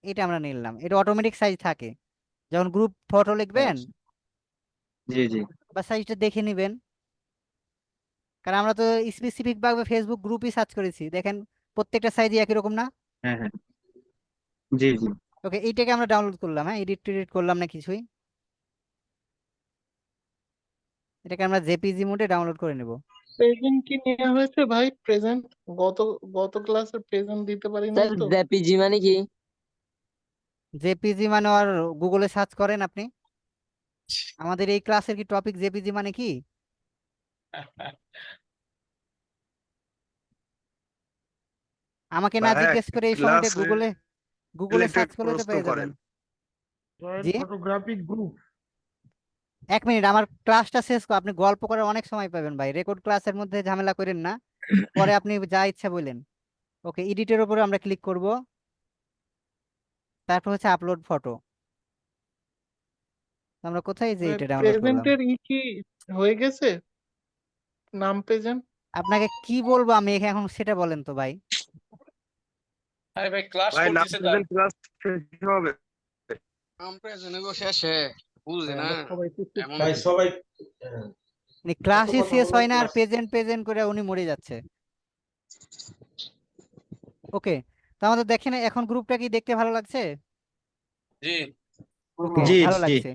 এটা আমরা নিলাম। এটা অটোমেটিক সাইজ থাকে, যখন গ্রুপ ফটো লিখবেন জি জি। বা সাইজটা দেখে নিবেন। কারণ আমরা তো স্পেসিফিক ভাবে ফেসবুক গ্রুপই সার্চ করেছি, দেখেন প্রত্যেকটা সাইজই একই রকম না? হ্যাঁ হ্যাঁ। জি জি। ওকে, এইটাকে আমরা ডাউনলোড করলাম, হ্যাঁ এডিট টেডিট করলাম না কিছুই, এটাকে আমরা জেপিজি মোডে ডাউনলোড করে নেব। প্রেজেন্ট কি নেওয়া হয়েছে ভাই? প্রেজেন্ট গত গত ক্লাসের প্রেজেন্ট দিতে পারি নাই স্যার তো। জেপিজি মানে কি? জেপিজি মানে আর গুগলে সার্চ করেন আপনি, আমাদের এই ক্লাসের কি টপিক জেপিজি মানে কি? আমাকে না ভাইয়া জিজ্ঞেস করে এই সময়টা ক্লাস গুগলে গুগলে রিলেটেড সার্চ করলে তো প্রশ্ন পেয়ে যাবেন। করেন। জি, ফটোগ্রাফিক গ্রুপ। 1 মিনিট, আমার ক্লাসটা শেষ কর, আপনি গল্প করার অনেক সময় পাবেন ভাই, রেকর্ড ক্লাসের মধ্যে ঝামেলা করেন না, পরে আপনি যা ইচ্ছা বলেন। ওকে, এডিটের উপরে আমরা ক্লিক করব, তারপর হচ্ছে আপলোড ফটো। আমরা কোথায় যে এটা ডাউনলোড করলাম? প্রেজেন্টের কি হয়ে গেছে? নাম প্রেজেন্ট আপনাকে কি বলবো আমি এখন সেটা বলেন তো ভাই। আরে ভাই ক্লাস ভাই নাম করতেছে তার প্রেজেন্ট ক্লাস শেষ হবে। আমরা জেনে শেষে বুঝি না আমরা সবাই টুকটুক এমন ভাই করি। সবাই হ্যাঁ, মানে এত ক্লাসই কথা শেষ বললাম হয় না আর ক্লাস প্রেজেন্ট প্রেজেন্ট করে উনি মরে যাচ্ছে। ওকে, তো আমাদের দেখেন এখন গ্রুপটা কি দেখতে ভালো লাগছে? জি ওকে, জি ভালো জি লাগছে।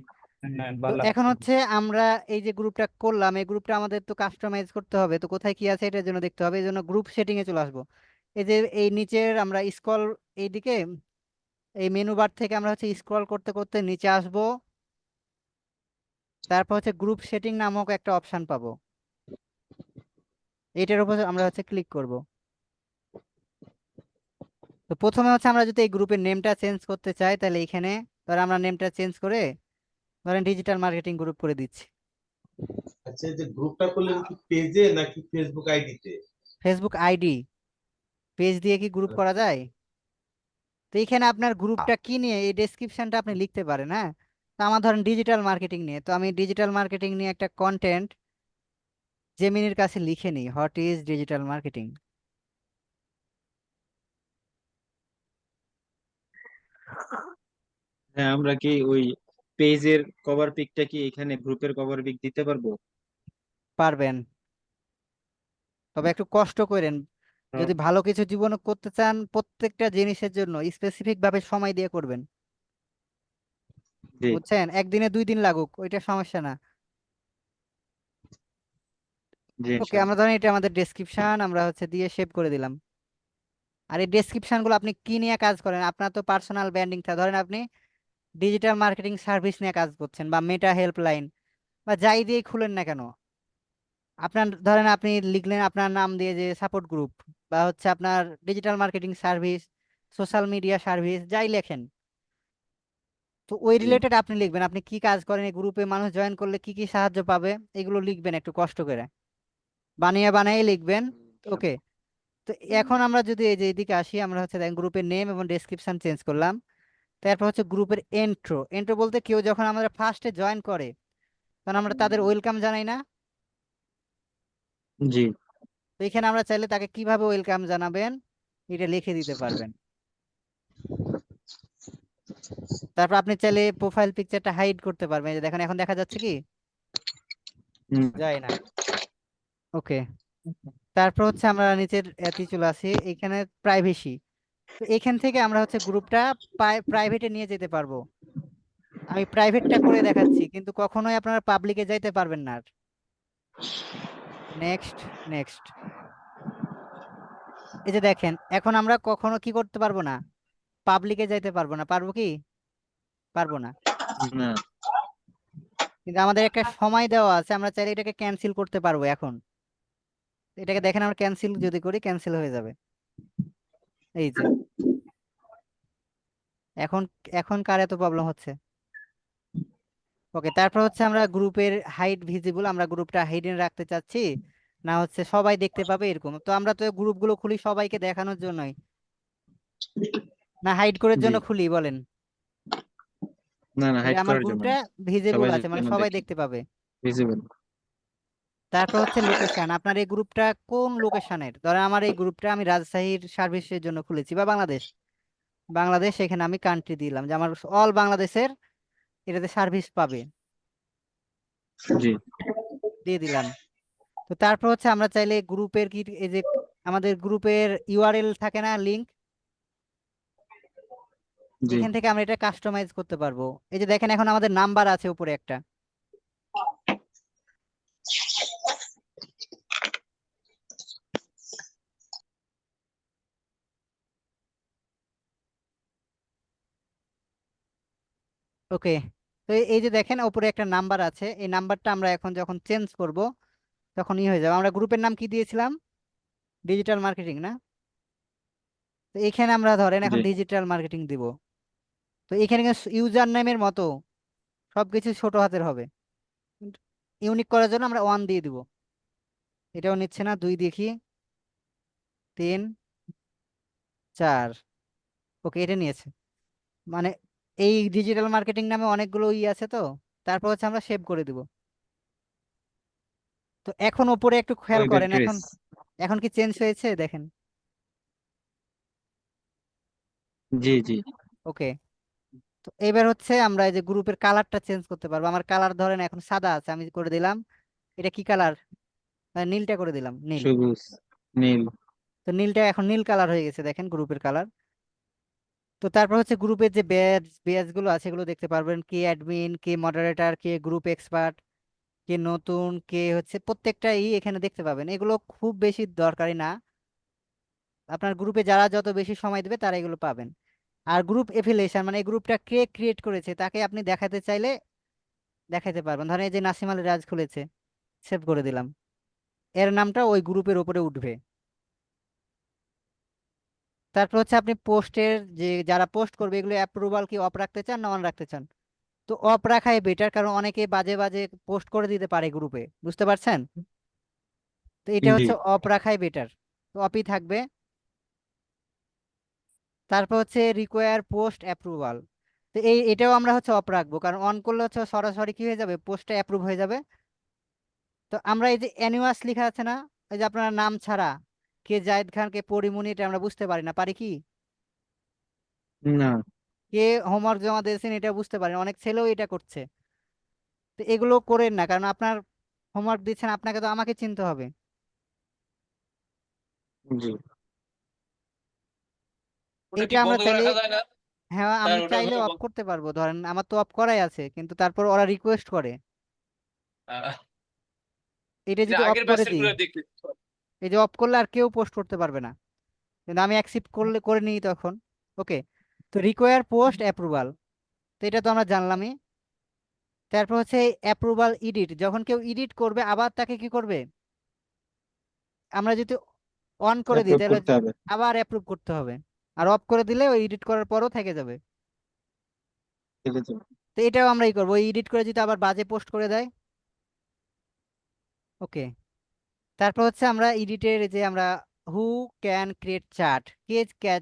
হ্যাঁ তো ভালো এখন লাগছে হচ্ছে আমরা এই যে গ্রুপটা করলাম, এই গ্রুপটা আমাদের তো কাস্টমাইজ করতে হবে, তো কোথায় কি আছে এটার জন্য দেখতে হবে, এই জন্য গ্রুপ সেটিং এ চলে আসবো। এই যে এই নিচের আমরা স্ক্রল এইদিকে এই মেনু বার থেকে আমরা হচ্ছে স্ক্রল করতে করতে নিচে আসবো, তারপর হচ্ছে গ্রুপ সেটিং নামক একটা অপশন পাবো, এইটার উপর আমরা হচ্ছে ক্লিক করব। তো প্রথমে হচ্ছে আমরা যদি এই গ্রুপের নেমটা চেঞ্জ করতে চাই তাহলে এখানে ধর আমরা নেমটা চেঞ্জ করে ধরেন ডিজিটাল মার্কেটিং গ্রুপ করে দিচ্ছি। আচ্ছা এই যে গ্রুপটা করলেন কি পেজে নাকি ফেসবুক আইডিতে? ফেসবুক আইডি পেজ দিয়ে কি গ্রুপ করা যায়? তো এখানে আপনার গ্রুপটা কি নিয়ে এই ডেসক্রিপশনটা আপনি লিখতে পারেন। হ্যাঁ, তো আমার ধরেন ডিজিটাল মার্কেটিং নিয়ে, তো আমি ডিজিটাল মার্কেটিং নিয়ে একটা কন্টেন্ট জেমিনির কাছে লিখে নিই, হোয়াট ইজ ডিজিটাল মার্কেটিং। হ্যাঁ, আমরা কি ওই পেজের কভার পিকটা কি এখানে গ্রুপের কভার পিক দিতে পারবো? পারবেন, তবে একটু কষ্ট করেন। হ্যাঁ, যদি ভালো কিছু জীবনে করতে চান প্রত্যেকটা জিনিসের জন্য স্পেসিফিক ভাবে সময় দিয়ে করবেন, জি বুঝছেন? একদিনে 2 দিন লাগুক ওইটা সমস্যা না। জি ওকে, ইনশাল্লাহ। আমরা ধরেন এটা আমাদের ডেসক্রিপশন আমরা হচ্ছে দিয়ে সেভ করে দিলাম। আর এই ডেসক্রিপশন গুলো আপনি কি নিয়ে কাজ করেন, আপনার তো পার্সোনাল ব্র্যান্ডিং থাকে, ধরেন আপনি ডিজিটাল মার্কেটিং সার্ভিস নিয়ে কাজ করছেন বা মেটা হেল্পলাইন বা যাই দিয়ে খুলেন না কেন, আপনার ধরেন আপনি লিখলেন আপনার নাম দিয়ে যে সাপোর্ট গ্রুপ বা হচ্ছে আপনার digital marketing service, social media service, যাই লেখেন, তো ওই জি রিলেটেড আপনি লিখবেন আপনি কি কাজ করেন, এই গ্রুপে মানুষ জয়েন করলে কি কি সাহায্য পাবে, এগুলো লিখবেন একটু কষ্ট করে, বানিয়ে বানিয়ে লিখবেন। ওকে, তো এখন আমরা যদি এই যে এদিকে আসি, আমরা হচ্ছে দেখেন গ্রুপের নেম এবং ডেসক্রিপশন চেঞ্জ করলাম। তারপর হচ্ছে গ্রুপের এন্ট্রো, এন্ট্রো বলতে কেউ যখন আমাদের ফার্স্টে জয়েন করে তখন আমরা তাদের ওয়েলকাম জানাই না? জি তো এখানে আমরা চাইলে তাকে কিভাবে ওয়েলকাম জানাবেন এটা লিখে দিতে পারবেন। তারপর আপনি চাইলে প্রোফাইল পিকচারটা হাইড করতে পারবেন, এই যে দেখেন এখন দেখা যাচ্ছে কি? হুম, যায় না। ওকে, তারপর হচ্ছে আমরা নিচের এতে চলে আসি, এখানে প্রাইভেসি, তো এখান থেকে আমরা হচ্ছে গ্রুপটা প্রাইভেটে নিয়ে যেতে পারবো। আমি প্রাইভেটটা করে দেখাচ্ছি কিন্তু কখনোই আপনারা পাবলিকে যাইতে পারবেন না। Next, next. এই যে দেখেন এখন আমরা কখনো কি করতে পারবো না, পাবলিকে যাইতে পারবো না, পারবো কি? পারবো না। না কিন্তু আমাদের একটা সময় দেওয়া আছে, আমরা চাইলে এটাকে ক্যান্সেল করতে পারবো এখন। এটাকে দেখেন আমরা ক্যান্সেল যদি করি ক্যান্সেল হয়ে যাবে, এই যে এখন, এখন কার এত প্রবলেম হচ্ছে? ওকে, তারপর হচ্ছে আমরা গ্রুপের হাইড ভিজিবল, আমরা গ্রুপটা হাইডেন রাখতে চাচ্ছি না হচ্ছে সবাই দেখতে পাবে এরকম, তো আমরা তো গ্রুপগুলো খুলি সবাইকে দেখানোর জন্যই না হাইড করার জি জন্য খুলি বলেন? না না, এই যে হাইড আমার করার জন্য গ্রুপটা না। ভিজিবল সবাই আছে মানে যেন সবাই দেখে, দেখতে পাবে। ভিজিবল। তারপর হচ্ছে লোকেশন, আপনার এই গ্রুপটা কোন লোকেশনের, ধরেন আমার এই গ্রুপটা আমি রাজশাহীর সার্ভিসের জন্য খুলেছি বা বাংলাদেশ, বাংলাদেশ এখানে আমি কান্ট্রি দিলাম যে আমার অল বাংলাদেশের এটাতে সার্ভিস পাবে, জি দিয়ে দিলাম। তো তারপর হচ্ছে আমরা চাইলে গ্রুপের কি এই যে আমাদের গ্রুপের ইউআরএল থাকে না, লিংক, জি এখান থেকে আমরা এটা কাস্টমাইজ করতে পারবো। এই যে দেখেন এখন আমাদের নাম্বার আছে উপরে একটা, ওকে। তো এই যে দেখেন উপরে একটা নাম্বার আছে, এই নাম্বারটা আমরা এখন যখন চেঞ্জ করব তখন হয়ে যাবে। আমরা গ্রুপের নাম কি দিয়েছিলাম? ডিজিটাল মার্কেটিং না? তো এখানে আমরা ধরেন জি এখন ডিজিটাল মার্কেটিং দিব, তো এখানে ইউজার নেমের মতো সবকিছু ছোট হাতের হবে, ইউনিক করার জন্য আমরা 1 দিয়ে দিব। এটাও নিচ্ছে না, 2 দেখি, 3, 4। ওকে, এটা নিয়েছে, মানে এই ডিজিটাল মার্কেটিং নামে অনেকগুলো আছে তো। তারপর হচ্ছে আমরা সেভ করে দিব। তো এখন ওপরে একটু খেয়াল ওয়েব করেন, এখন অ্যাড্রেস। এখন কি চেঞ্জ হয়েছে দেখেন? জি জি ওকে, তো এবার হচ্ছে আমরা এই যে গ্রুপের কালারটা চেঞ্জ করতে পারবো। আমার কালার ধরেন এখন সাদা আছে, আমি করে দিলাম এটা কি কালার, নীলটা করে দিলাম, নীল। সবুজ নীল। তো নীলটা এখন নীল কালার হয়ে গেছে, দেখেন গ্রুপের কালার। তো তারপর হচ্ছে গ্রুপের যে ব্যাজ গুলো আছে এগুলো দেখতে পারবেন, কে অ্যাডমিন, কে মডারেটর, কে গ্রুপ এক্সপার্ট, কে নতুন, কে হচ্ছে প্রত্যেকটাই এখানে দেখতে পাবেন। এগুলো খুব বেশি দরকারি না, আপনার গ্রুপে যারা যত বেশি সময় দেবে তারা এগুলো পাবেন। আর গ্রুপ এফিলিয়েশন মানে এই গ্রুপটা কে ক্রিয়েট করেছে তাকে আপনি দেখাতে চাইলে দেখাতে পারবেন। ধরেন এই যে নাসিম আল রাজ খুলেছে, সেভ করে দিলাম, এর নামটা ওই গ্রুপের উপরে উঠবে। তারপর হচ্ছে আপনি পোস্টের যে যারা পোস্ট করবে এগুলো অ্যাপ্রুভাল কি অফ রাখতে চান না অন রাখতে চান? তো অফ রাখাই বেটার, কারণ অনেকে বাজে বাজে পোস্ট করে দিতে পারে গ্রুপে, বুঝতে পারছেন? তো এটা জি হচ্ছে অফ রাখাই বেটার, তো অফই থাকবে। তারপর হচ্ছে রিকোয়ার পোস্ট অ্যাপ্রুভাল, তো এটাও আমরা হচ্ছে অফ রাখবো, কারণ অন করলে হচ্ছে সরাসরি কি হয়ে যাবে, পোস্টটা অ্যাপ্রুভ হয়ে যাবে। তো আমরা এই যে অ্যানিওয়াস লেখা আছে না, এই যে আপনার নাম ছাড়া কে জায়েদ খান, কে পরিমণি, এটা আমরা বুঝতে পারি না, পারি কি? না কে হোমওয়ার্ক জমা দিয়েছেন এটা বুঝতে পারেন, অনেক ছেলেও এটা করছে। তো এগুলো করেন না, কারণ আপনার হোমওয়ার্ক দিচ্ছেন আপনাকে তো আমাকে চিনতে হবে। জি ওটা এটা কি আমরা বন্ধ করে চাইলে, রাখা যায় না হ্যাঁ স্যার? আমি ওটা চাইলে অফ করতে পারবো, ধরেন আমার তো অফ করাই আছে, কিন্তু তারপর ওরা রিকোয়েস্ট করে, আহ, এটা এটা যদি অফ আগের করে ব্যাচের দিই, গুলো দেখতে। এই যে অফ করলে আর কেউ পোস্ট করতে পারবে না, কিন্তু আমি অ্যাকসেপ্ট করলে করে নিই তখন। ওকে, তো রিকোয়ার পোস্ট অ্যাপ্রুভাল, তো এটা তো আমরা জানলামই। তারপর হচ্ছে অ্যাপ্রুভাল এডিট, যখন কেউ এডিট করবে আবার তাকে কি করবে, আমরা যদি অন করে দিই অ্যাপ্রুভ তাহলে করতে হবে। আবার অ্যাপ্রুভ করতে হবে, আর অফ করে দিলে ওই এডিট করার পরও থেকে যাবে। ঠিক আছে। তো এটাও আমরাই করবো, ওই এডিট করে যদি আবার বাজে পোস্ট করে দেয়। ওকে, তারপর হচ্ছে আমরা এডিটের যে আমরা who can create chat, K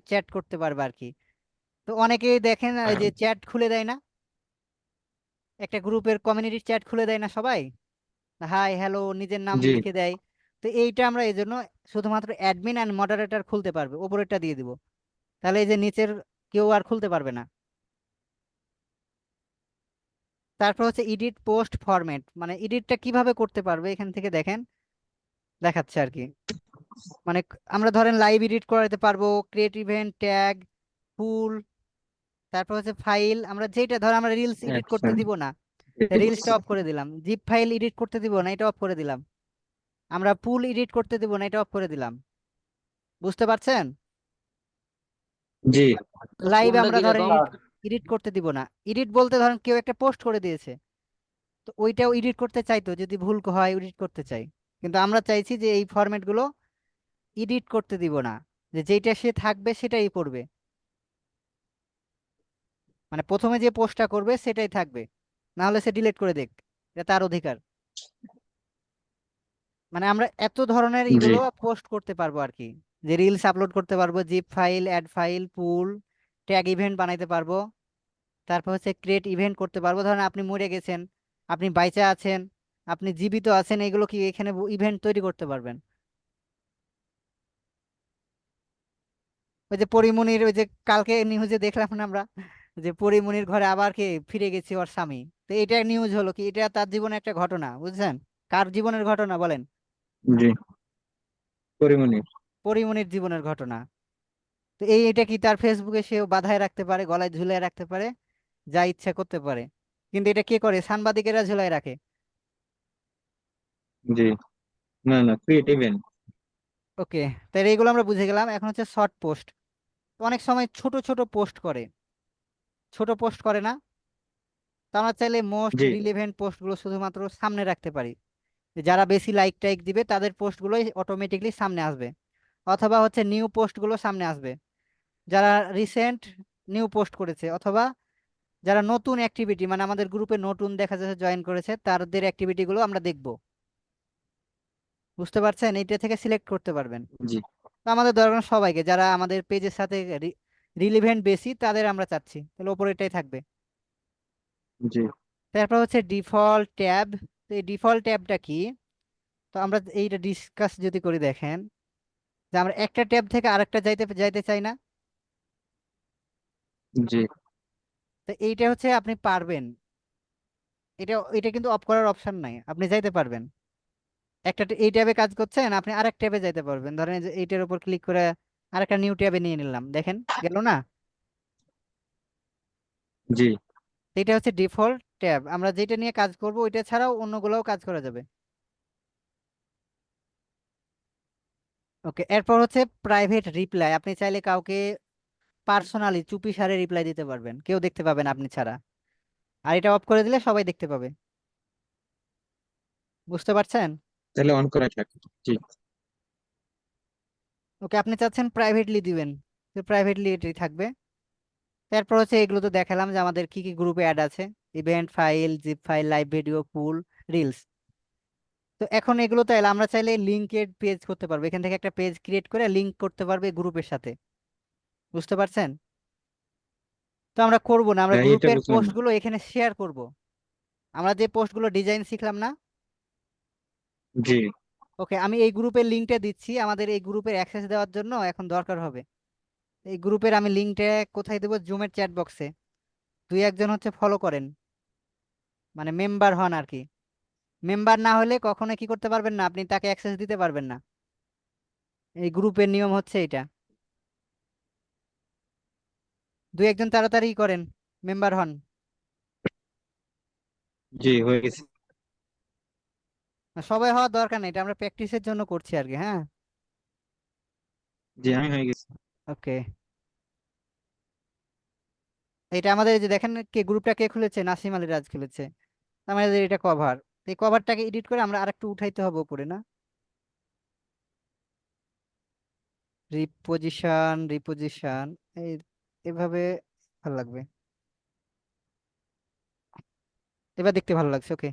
chat করতে পারবে আর কি। তো অনেকেই দেখেন এই যে চ্যাট খুলে দেয় না, একটা গ্রুপের কমিউনিটির চ্যাট খুলে দেয় না সবাই, হাই হ্যালো নিজের নাম জি লিখে দেয়। তো এইটা আমরা এই জন্য শুধুমাত্র অ্যাডমিন অ্যান্ড মডারেটর খুলতে পারবে, ওপরেরটা দিয়ে দিব, তাহলে এই যে নিচের কেউ আর খুলতে পারবে না। তারপর হচ্ছে এডিট পোস্ট ফরম্যাট, মানে এডিটটা কিভাবে করতে পারবে এখান থেকে দেখেন, দেখাচ্ছে আর কি। মানে আমরা ধরেন লাইভ এডিট করাতে পারবো, ক্রিয়েট ইভেন্ট, ট্যাগ, ফুল, তারপর হচ্ছে ফাইল, আমরা যেটা ধর আমরা রিলস এডিট আচ্ছা করতে দিব না, রিলসটা অফ করে দিলাম। জিপ ফাইল এডিট করতে দিব না, এটা অফ করে দিলাম। আমরা পুল এডিট করতে দিব না, এটা অফ করে দিলাম, বুঝতে পারছেন? জি লাইভ কোনটা আমরা দিলে ধরেন কম? এডিট এডিট করতে দিব না। এডিট বলতে ধরেন কেউ একটা পোস্ট করে দিয়েছে, তো ওইটাও এডিট করতে চাইতো, যদি ভুল হয় এডিট করতে চাই, কিন্তু আমরা চাইছি যে এই ফরম্যাট গুলো এডিট করতে দিব না, যে যেটা সে থাকবে সেটাই পড়বে, মানে প্রথমে যে পোস্টটা করবে সেটাই থাকবে, না হলে সে ডিলিট করে দেখ, এটা তার অধিকার। মানে আমরা এত ধরনের জি এগুলো পোস্ট করতে পারবো আর কি, যে রিলস আপলোড করতে পারবো, জিপ ফাইল, অ্যাড ফাইল, পুল, ট্যাগ ইভেন্ট বানাইতে পারবো। তারপর হচ্ছে ক্রিয়েট ইভেন্ট করতে পারবো, ধরেন আপনি মরে গেছেন, আপনি বাইচা আছেন, আপনি জীবিত আছেন, এগুলো কি এখানে ইভেন্ট তৈরি করতে পারবেন। ওই যে পরিমণির, ওই যে কালকে নিউজে দেখলাম না আমরা, যে পরিমণির ঘরে আবার কে ফিরে গেছে ওর স্বামী, তো এটা নিউজ হলো কি, এটা তার জীবনে একটা ঘটনা, বুঝছেন? কার জীবনের ঘটনা বলেন? জি পরিমণির। পরিমণির জীবনের ঘটনা। তো এটা কি তার ফেসবুকে সেও বাঁধায় রাখতে পারে, গলায় ঝুলিয়ে রাখতে পারে, যা ইচ্ছা করতে পারে, কিন্তু এটা কে করে, সাংবাদিকেরা ঝুলাই রাখে। জি না না ক্রিয়েট ইভেন্ট। ওকে, তাহলে এইগুলো আমরা বুঝে গেলাম। এখন হচ্ছে শর্ট পোস্ট, অনেক সময় ছোট ছোট পোস্ট করে, ছোট পোস্ট করে না, তো আমরা চাইলে মোস্ট জি রিলেভেন্ট পোস্টগুলো শুধুমাত্র সামনে রাখতে পারি, যে যারা বেশি লাইক টাইক দিবে তাদের পোস্টগুলোই অটোমেটিকলি সামনে আসবে, অথবা হচ্ছে নিউ পোস্টগুলো সামনে আসবে, যারা রিসেন্ট নিউ পোস্ট করেছে, অথবা যারা নতুন অ্যাক্টিভিটি, মানে আমাদের গ্রুপে নতুন দেখা যাচ্ছে জয়েন করেছে, তাদের অ্যাক্টিভিটিগুলো আমরা দেখব, বুঝতে পারছেন? এইটা থেকে সিলেক্ট করতে পারবেন। জি তো আমাদের দরকার সবাইকে, যারা আমাদের পেজের সাথে রিলিভেন্ট বেশি তাদের আমরা চাচ্ছি, তাহলে ওপরে এটাই থাকবে। জি তারপর হচ্ছে ডিফল্ট ট্যাব, তো এই ডিফল্ট ট্যাবটা কি, তো আমরা এইটা ডিসকাস যদি করি, দেখেন যে আমরা একটা ট্যাব থেকে আরেকটা যাইতে যাইতে চাই না, জি। তো এইটা হচ্ছে আপনি পারবেন, এটা এটা কিন্তু অফ করার অপশন নাই, আপনি যাইতে পারবেন। এই ট্যাবে কাজ করছেন, আপনি আরেক ট্যাবে যাইতে পারবেন, ধরেন এই যে এইটার উপর ক্লিক করে আরেকটা নিউ ট্যাবে নিয়ে নিলাম, দেখেন গেল না? জি। এটা হচ্ছে ডিফল্ট ট্যাব, আমরা যেটা নিয়ে কাজ করব ওইটা ছাড়াও অন্যগুলোও কাজ করা যাবে। ওকে, এরপর হচ্ছে প্রাইভেট রিপ্লাই, আপনি চাইলে কাউকে পার্সোনালি চুপি সারে রিপ্লাই দিতে পারবেন, কেউ দেখতে পাবেন আপনি ছাড়া। আর এটা অফ করে দিলে সবাই দেখতে পাবে। বুঝতে পারছেন? তাহলে অন করা থাকে। জি। ওকে, আপনি চাচ্ছেন প্রাইভেটলি দিবেন, তো প্রাইভেটলি এটাই থাকবে। তারপর হচ্ছে এগুলো তো দেখালাম যে আমাদের কি কি গ্রুপে অ্যাড আছে, event file, zip file, live video, poll, reels. তো এখন এগুলো তাইলে আমরা চাইলে লিঙ্কের পেজ করতে পারবো, এখান থেকে একটা পেজ ক্রিয়েট করে লিংক করতে পারবে গ্রুপের সাথে। বুঝতে পারছেন? তো আমরা করব না, আমরা হ্যাঁ, এটা গ্রুপের বুঝলাম না। পোস্টগুলো এখানে শেয়ার করব। আমরা যে পোস্টগুলো ডিজাইন শিখলাম না, জি। ওকে, আমি এই গ্রুপের লিঙ্কটা দিচ্ছি, আমাদের এই গ্রুপের অ্যাক্সেস দেওয়ার জন্য এখন দরকার হবে। এই গ্রুপের আমি লিঙ্কটা কোথায় দেবো? জুমের চ্যাট বক্সে। দুই একজন হচ্ছে ফলো করেন, মানে মেম্বার হন আর কি। মেম্বার না হলে কখনো কি করতে পারবেন না, আপনি তাকে অ্যাক্সেস দিতে পারবেন না। এই গ্রুপের নিয়ম হচ্ছে এটা। দুই একজন তাড়াতাড়ি করেন, মেম্বার হন। জি, হয়ে গেছে। সবাই হওয়ার দরকার নেই, এটা আমরা প্র্যাকটিসের জন্য করছি আর কি। হ্যাঁ, জি, আমি হয়ে গেছি। ওকে। এটা আমাদের এই যে দেখেন, কে গ্রুপটা কে খুলেছে? নাসিম আলী রাজ খুলেছে। আমাদের এটা কভার, এই কভারটাকে এডিট করে আমরা আরেকটু উঠাইতে হবে উপরে না? রিপোজিশন, রিপোজিশন, এই এভাবে ভালো লাগবে, এবার দেখতে ভালো লাগছে। ওকে,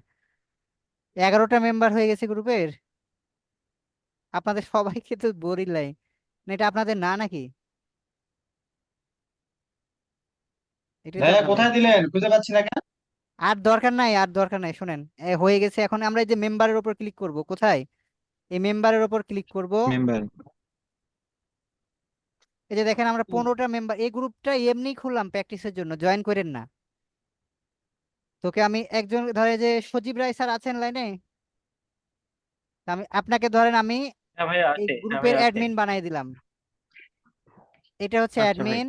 11টা মেম্বার হয়ে গেছে গ্রুপের। আপনাদের সবাইকে তো বরিলাই না, এটা আপনাদের না নাকি? এটাই তো ভাইয়া আপনাদের। কোথায় দিলেন খুঁজে পাচ্ছি না কেন? আর দরকার নাই, আর দরকার নাই, শুনেন, হয়ে গেছে। এখন আমরা এই যে মেম্বারের উপর ক্লিক করব, কোথায়? এই মেম্বারের উপর ক্লিক করব। মেম্বার। এই যে দেখেন আমরা 15টা মেম্বার, এই গ্রুপটা এমনি খুললাম প্র্যাকটিসের জন্য, জয়েন করেন না। তোকে আমি একজন ধরে যে সজীব রায় স্যার আছেন লাইনে, আমি আপনাকে ধরেন আমি হ্যাঁ ভাইয়া এই আছে, হ্যাঁ গ্রুপের ভাইয়া আছে। অ্যাডমিন বানাই দিলাম। এটা হচ্ছে আচ্ছা ভাই। অ্যাডমিন।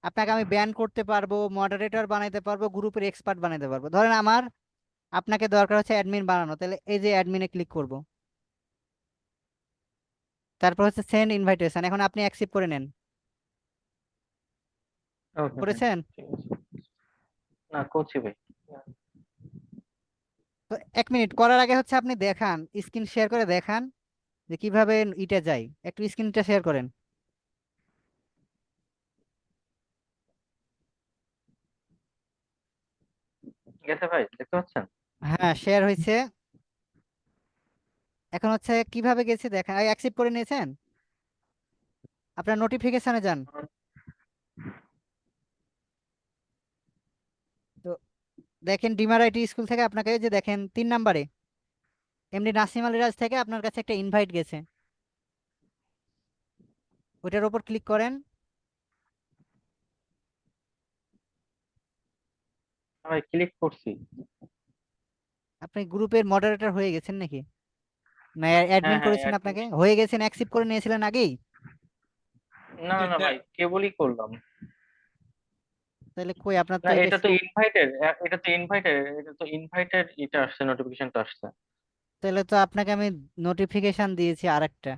আপনাকে আমি ব্যান করতে পারবো, মডারেটর বানাইতে পারবো, গ্রুপের এক্সপার্ট বানাইতে পারবো। ধরেন আমার আপনাকে দরকার হচ্ছে অ্যাডমিন বানানো, তাহলে এই যে অ্যাডমিনে ক্লিক করব। তারপর হচ্ছে সেন্ড ইনভাইটেশন, এখন আপনি অ্যাকসেপ্ট করে নেন। ওকে ভাই, করেছেন? ঠিক আছে। না করছি ভাই। তো 1 মিনিট করার আগে হচ্ছে আপনি দেখান, স্ক্রিন শেয়ার করে দেখান যে কিভাবে এটা যায়, একটু স্ক্রিনটা শেয়ার করেন। গেছে ভাই, দেখতে পাচ্ছেন? হ্যাঁ, শেয়ার হয়েছে। এখন হচ্ছে কিভাবে গেছে দেখেন, অ্যাকসেপ্ট করে নিয়েছেন? আপনার নোটিফিকেশনে যান। তো দেখেন ডিমার আইটি স্কুল থেকে আপনাকে এই যে দেখেন 3 নম্বরে এমডি নাসিম আলী রাজ থেকে আপনার কাছে একটা ইনভাইট গেছে, ওইটার উপর ক্লিক করেন। হ্যাঁ ভাই, ক্লিক করছি। আপনি গ্রুপের মডারেটর হয়ে গেছেন নাকি? না হ্যাঁ অ্যাডমিন হ্যাঁ করেছেন, আপনাকে হয়ে গেছেন, অ্যাকসেপ্ট করে নিয়েছিলেন আগেই? না না ভাই, কেবলই করলাম। তাহলে কই আপনার না তো এটা এটা তো show- ইনভাইটেড, এটা তো ইনভাইটেড এটা আসছে, নোটিফিকেশনটা আসছে। তাহলে তো আপনাকে আমি নোটিফিকেশন দিয়েছি আরেকটা।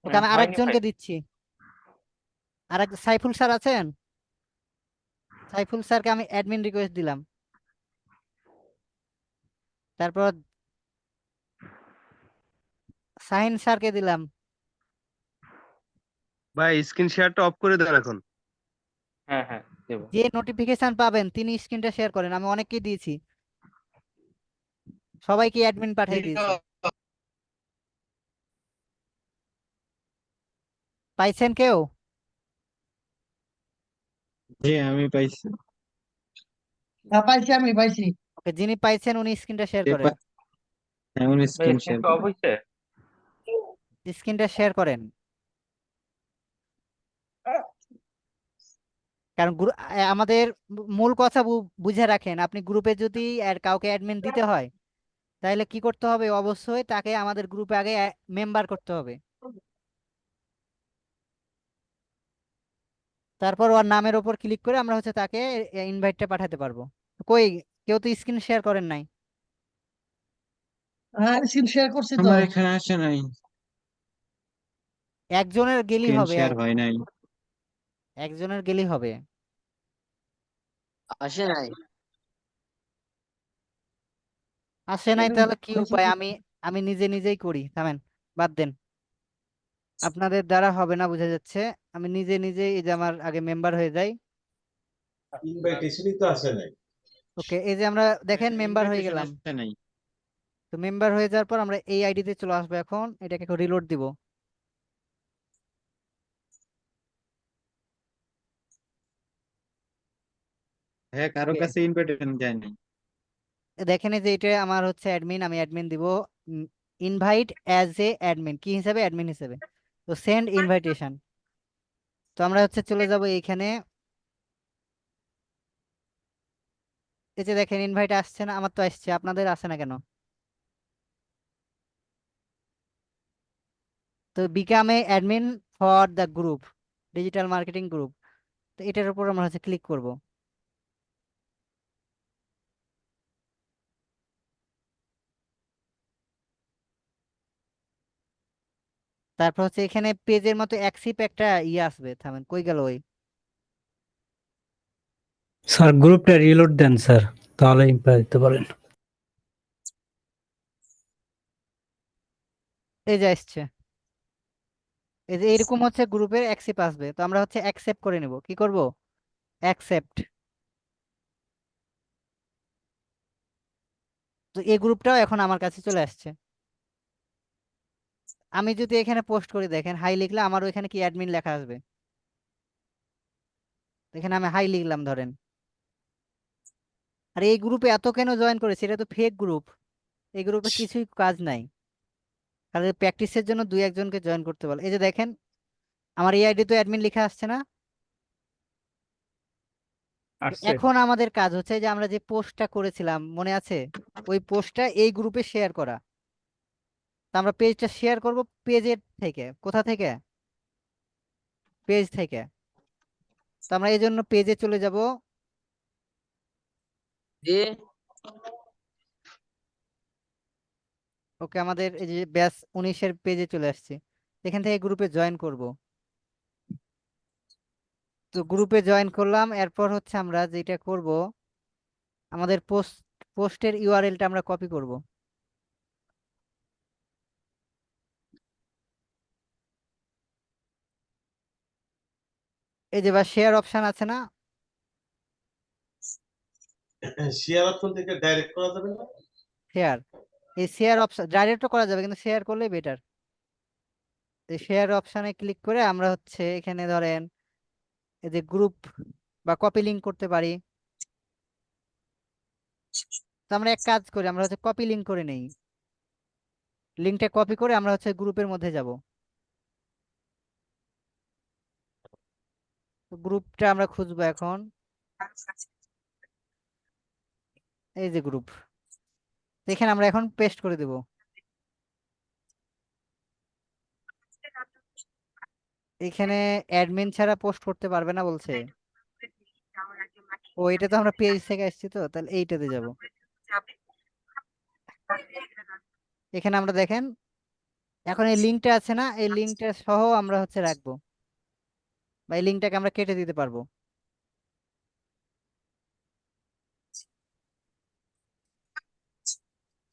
ওকে, আমি হয়নি ভাই। আরেকজনকে দিচ্ছি। আরেক সাইফুল স্যার আছেন? সাইফুল স্যারকে আমি অ্যাডমিন রিকোয়েস্ট দিলাম। তারপর শাহিন স্যারকে দিলাম। ভাই স্ক্রিন শেয়ারটা অফ করে দেন এখন। হ্যাঁ হ্যাঁ দেবো। যে নোটিফিকেশন পাবেন তিনি স্ক্রিনটা শেয়ার করেন, আমি অনেককে দিয়েছি, সবাইকে অ্যাডমিন পাঠিয়ে দিয়েছি। পাইছেন কেউ? জি, আমি পাইছি। হ্যাঁ, পাইছি, আমি পাইছি। ওকে, যিনি পাইছেন উনি স্ক্রিনটা শেয়ার যে করেন। এমন ভাই স্ক্রিন স্ক্রিন শেয়ার কি অফ হয়েছে? স্ক্রিনটা শেয়ার করেন। কারণ আমাদের মূল কথা বুঝে রাখেন, আপনি গ্রুপে যদি কাউকে অ্যাডমিন দিতে হয় তাহলে কি করতে হবে, অবশ্যই তাকে আমাদের গ্রুপে আগে মেম্বার করতে হবে, তারপর ওর নামের ওপর ক্লিক করে আমরা হচ্ছে তাকে ইনভাইটটা পাঠাতে পারবো। কই, কেউ তো স্ক্রিন শেয়ার করেন নাই। হ্যাঁ স্ক্রিন শেয়ার করছি তো। আমার এখানে আসে নাই, একজনের গেলেই স্ক্রিন হবে, শেয়ার হয় নাই। একজনের গেলেই হবে। আসে নাই। আসে নাই, এরকম তাহলে কি হয়েছে উপায়, কি? আমি আমি নিজে নিজেই করি, থামেন, বাদ দেন, আপনাদের দ্বারা হবে না বোঝা যাচ্ছে। আমি নিজে নিজেই, এই যে আমার আগে মেম্বার হয়ে যাই। ইনভাইটেশনই তো আসে নাই। ওকে, এই যে আমরা দেখেন মেম্বার হয়ে ইনভিটেশন গেলাম। আসে নাই। তো মেম্বার হয়ে যাওয়ার পর আমরা এই আইডিতে চলে আসবো, এখন এটাকে রিলোড দিব। হ্যাঁ, কারো Okay, কাছে ইনভিটেশন যায় নাই। দেখেন এই যে এটা আমার হচ্ছে অ্যাডমিন, আমি অ্যাডমিন দিব, ইনভাইট অ্যাজ এ অ্যাডমিন, কি হিসাবে, অ্যাডমিন হিসেবে। তো সেন্ড ইনভাইটেশন, তো আমরা হচ্ছে চলে যাব এইখানে। এই যে দেখেন ইনভাইট আসছে না, আমার তো আসছে, আপনাদের আসে না কেন? তো become a admin for the group, digital marketing group, তো এটার উপর আমরা হচ্ছে ক্লিক করব। তারপর হচ্ছে এখানে পেজের মতো অ্যাক্সিপ একটা ইয়ে আসবে, থামেন, কই গেল ওই, স্যার গ্রুপটা রিলোড দেন স্যার, তাহলে ইম্প্যাক্ট দিতে পারেন। এই যে আসছে, এই যে এরকম হচ্ছে গ্রুপের অ্যাক্সিপ আসবে, তো আমরা হচ্ছে অ্যাকসেপ্ট করে নেব, কি করব, অ্যাকসেপ্ট। তো এই গ্রুপটাও এখন আমার কাছে চলে আসছে। আমি যদি এখানে পোস্ট করি, দেখেন হাই লিখলে আমার ওইখানে কি অ্যাডমিন লেখা আসবে, এখানে আমি হাই লিখলাম ধরেন। আর এই গ্রুপে এত কেন জয়েন করেছি, এটা তো ফেক গ্রুপ, এই গ্রুপে কিছুই কাজ নাই, তাহলে প্র্যাকটিসের জন্য দুই একজনকে জয়েন করতে বল। এই যে দেখেন আমার এই আইডি তো অ্যাডমিন লেখা আসছে না। তো আসছে। এখন আমাদের কাজ হচ্ছে যে আমরা যে পোস্টটা করেছিলাম মনে আছে, ওই পোস্টটা এই গ্রুপে শেয়ার করা। তো আমরা পেজটা শেয়ার করব পেজের থেকে, কোথা থেকে, পেজ থেকে। তো আমরা এই জন্য পেজে চলে যাব। দিয়ে ওকে, আমাদের এই যে ব্যাচ 19-এর পেজে চলে আসছে, এখান থেকে গ্রুপে জয়েন করব। তো গ্রুপে জয়েন করলাম, এরপর হচ্ছে আমরা যেটা করব, আমাদের পোস্টের ইউআরএলটা আমরা কপি করব। এই যে বা শেয়ার অপশন আছে না, শেয়ার অপশন থেকে ডাইরেক্ট করা যাবে না? শেয়ার, এই শেয়ার অপশন ডাইরেক্টও করা যাবে কিন্তু শেয়ার করলেই বেটার। এই শেয়ার অপশনে ক্লিক করে আমরা হচ্ছে এখানে ধরেন এই যে গ্রুপ বা কপি লিংক করতে পারি। তো আমরা এক কাজ করি, আমরা হচ্ছে কপি লিংক করে নেই, লিংকটা কপি করে আমরা হচ্ছে গ্রুপের মধ্যে যাব। তো গ্রুপটা আমরা খুঁজবো এখন, এই যে গ্রুপ, এখানে আমরা এখন পেস্ট করে দেব। এখানে অ্যাডমিন ছাড়া পোস্ট করতে পারবে না বলছে। ও এটা তো আমরা পেজ থেকে আসছি, তো তাহলে এইটাতে যাব। এখানে আমরা দেখেন এখন এই লিঙ্কটা আছে না, এই লিঙ্কটা সহ আমরা হচ্ছে রাখবো, বা এই লিঙ্কটাকে আমরা কেটে দিতে পারবো,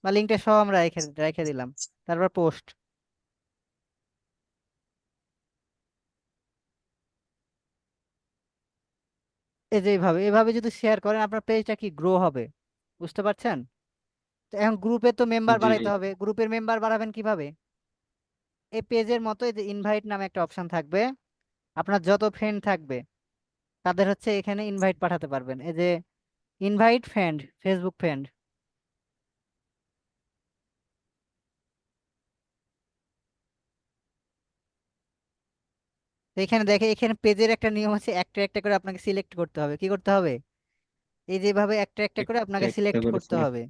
বা লিঙ্কটা সহ আমরা রেখে রেখে দিলাম। তারপর পোস্ট, এই যে এইভাবে এইভাবে যদি শেয়ার করেন আপনার পেজটা কি গ্রো হবে, বুঝতে পারছেন? তো এখন গ্রুপে তো মেম্বার জি। বাড়াইতে হবে, গ্রুপের মেম্বার বাড়াবেন কিভাবে, এই পেজের মতো এই যে ইনভাইট নামে একটা অপশন থাকবে, আপনার যত ফ্রেন্ড থাকবে তাদের হচ্ছে এখানে ইনভাইট পাঠাতে পারবেন, এই যে ইনভাইট ফ্রেন্ড, ফেসবুক ফ্রেন্ড। তো এখানে দেখে, এখানে পেজের একটা নিয়ম আছে, একটা একটা করে আপনাকে সিলেক্ট করতে হবে। কি করতে হবে? এই যেভাবে একটা একটা করে আপনাকে একটা সিলেক্ট করে করতে select। হবে।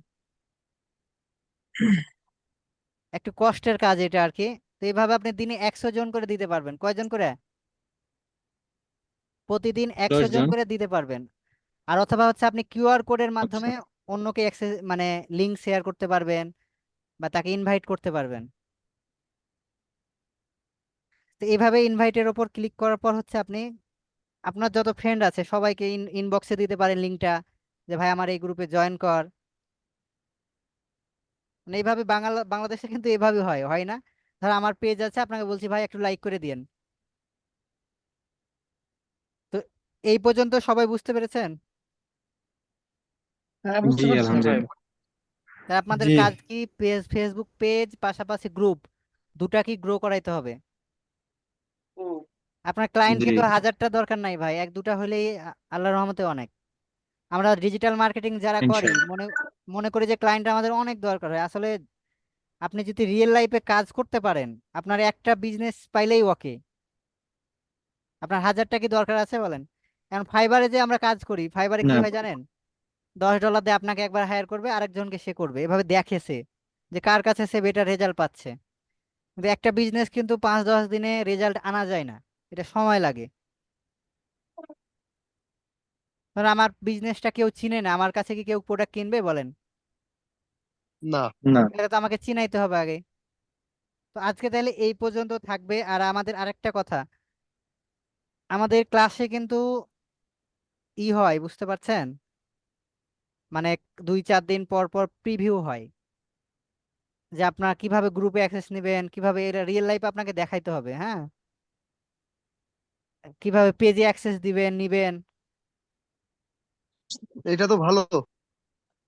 একটু কষ্টের কাজ এটা আর কি। তো এইভাবে আপনি দিনে 100 জন করে দিতে পারবেন। কয়জন করে? প্রতিদিন 100 10 জন জন। করে দিতে পারবেন। আর অথবা হচ্ছে আপনি কিউআর কোডের আচ্ছা, মাধ্যমে অন্যকে অ্যাক্সেস মানে লিংক শেয়ার করতে পারবেন বা তাকে ইনভাইট করতে পারবেন। তো এইভাবে ইনভাইটের ওপর ক্লিক করার পর হচ্ছে আপনি আপনার যত ফ্রেন্ড আছে সবাইকে ইনবক্সে দিতে পারেন লিংকটা, যে ভাই আমার এই গ্রুপে জয়েন কর। মানে এইভাবে বাংলাদেশে কিন্তু এভাবে হয়, হয় না? ধর আমার পেজ আছে, আপনাকে বলছি ভাই একটু লাইক করে দিয়েন। তো এই পর্যন্ত সবাই বুঝতে পেরেছেন? হ্যাঁ, বুঝতে জি পারছি ভাই। আলহামদুলিল্লাহ। তাহলে আপনাদের জি কাজ কি, ফেসবুক পেজ পাশাপাশি গ্রুপ দুটা কি গ্রো করাইতে হবে। আপনার ক্লায়েন্ট জি কিন্তু হাজারটা দরকার নাই ভাই, এক দুটা হলেই আল্লাহর রহমতে অনেক। আমরা ডিজিটাল মার্কেটিং যারা করি ইনশাআল্লাহ। মনে মনে করি যে ক্লায়েন্ট আমাদের অনেক দরকার হয়। আসলে আপনি যদি রিয়েল লাইফে কাজ করতে পারেন, আপনার একটা বিজনেস পাইলেই ওকে। আপনার হাজারটা কি দরকার আছে বলেন? এখন ফাইবারে যে আমরা কাজ করি, ফাইবারে কি না, হয় জানেন? $10 দিয়ে আপনাকে একবার হায়ার করবে, আরেকজনকে সে করবে, এভাবে দেখে সে যে কার কাছে সে বেটার রেজাল্ট পাচ্ছে। কিন্তু একটা বিজনেস কিন্তু 5-10 দিনে রেজাল্ট আনা যায় না, এটা সময় লাগে। ধর আমার বিজনেসটা কেউ চিনে না, আমার কাছে কি কেউ প্রোডাক্ট কিনবে বলেন? না। না। এটা তো আমাকে চিনাইতে হবে আগে। তো আজকে তাহলে এই পর্যন্ত থাকবে। আর আমাদের আরেকটা কথা, আমাদের ক্লাসে কিন্তু হয়, বুঝতে পারছেন? মানে 2-4 দিন পর পর প্রিভিউ হয়, যে আপনার কিভাবে গ্রুপে অ্যাক্সেস নেবেন, কিভাবে এটা রিয়েল লাইফে আপনাকে দেখাইতে হবে। হ্যাঁ, কিভাবে পেজে অ্যাক্সেস দিবেন নিবেন। এটা তো ভালো।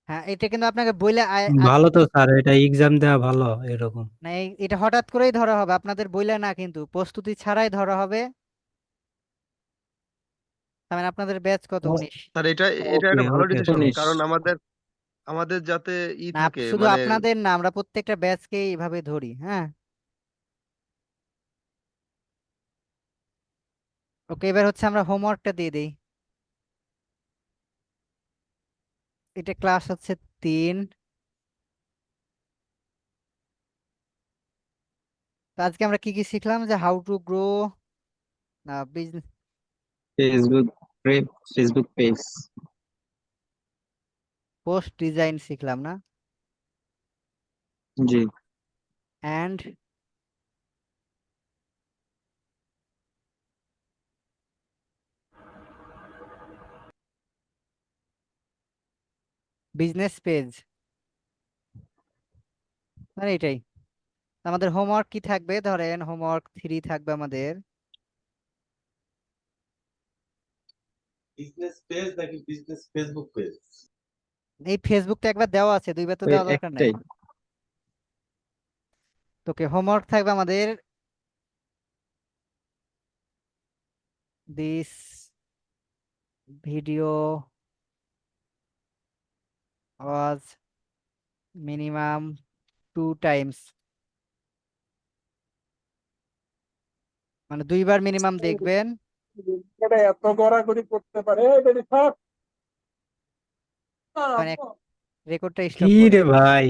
হ্যাঁ, এটা কিন্তু আপনাকে বইলে ভালো তো স্যার, এটা এক্সাম দেওয়া ভালো এরকম। না, এটা হঠাৎ করেই ধরা হবে, আপনাদের বইলে না, কিন্তু প্রস্তুতি ছাড়াই ধরা হবে। তার মানে আপনাদের ব্যাচ কত, 19? স্যার এটা এটা ওকে একটা ভালো ওকে ডিসিশন, স্যার। 19। কারণ আমাদের আমাদের যাতে না, থাকে শুধু মানে আপনাদের না, আমরা প্রত্যেকটা ব্যাচকে এইভাবে ধরি। হ্যাঁ, ওকে, এবার হচ্ছে আমরা হোমওয়ার্কটা দিয়ে দিই। এটা ক্লাস হচ্ছে 3। তো আজকে আমরা কি কি শিখলাম, যে how to grow business, Facebook Facebook page. Post design শিখলাম না, জি। And business page. মানে এটাই আমাদের হোমওয়ার্ক। কি থাকবে ধরেন, হোমওয়ার্ক 3 থাকবে আমাদের। বিজনেস পেজ নাকি বিজনেস ফেসবুক পেজ? এই ফেসবুকটা একবার দেওয়া আছে, 2বার তো ওই দেওয়া দরকার নাই। একটাই। তোকে হোমওয়ার্ক থাকবে আমাদের, this video was minimum 2 Times, মানে 2বার মিনিমাম দেখবেন। এটা এত গড়াগড়ি করতে পারে এটা থাক। মানে রেকর্ডটা কি স্টপ করে। রে ভাই!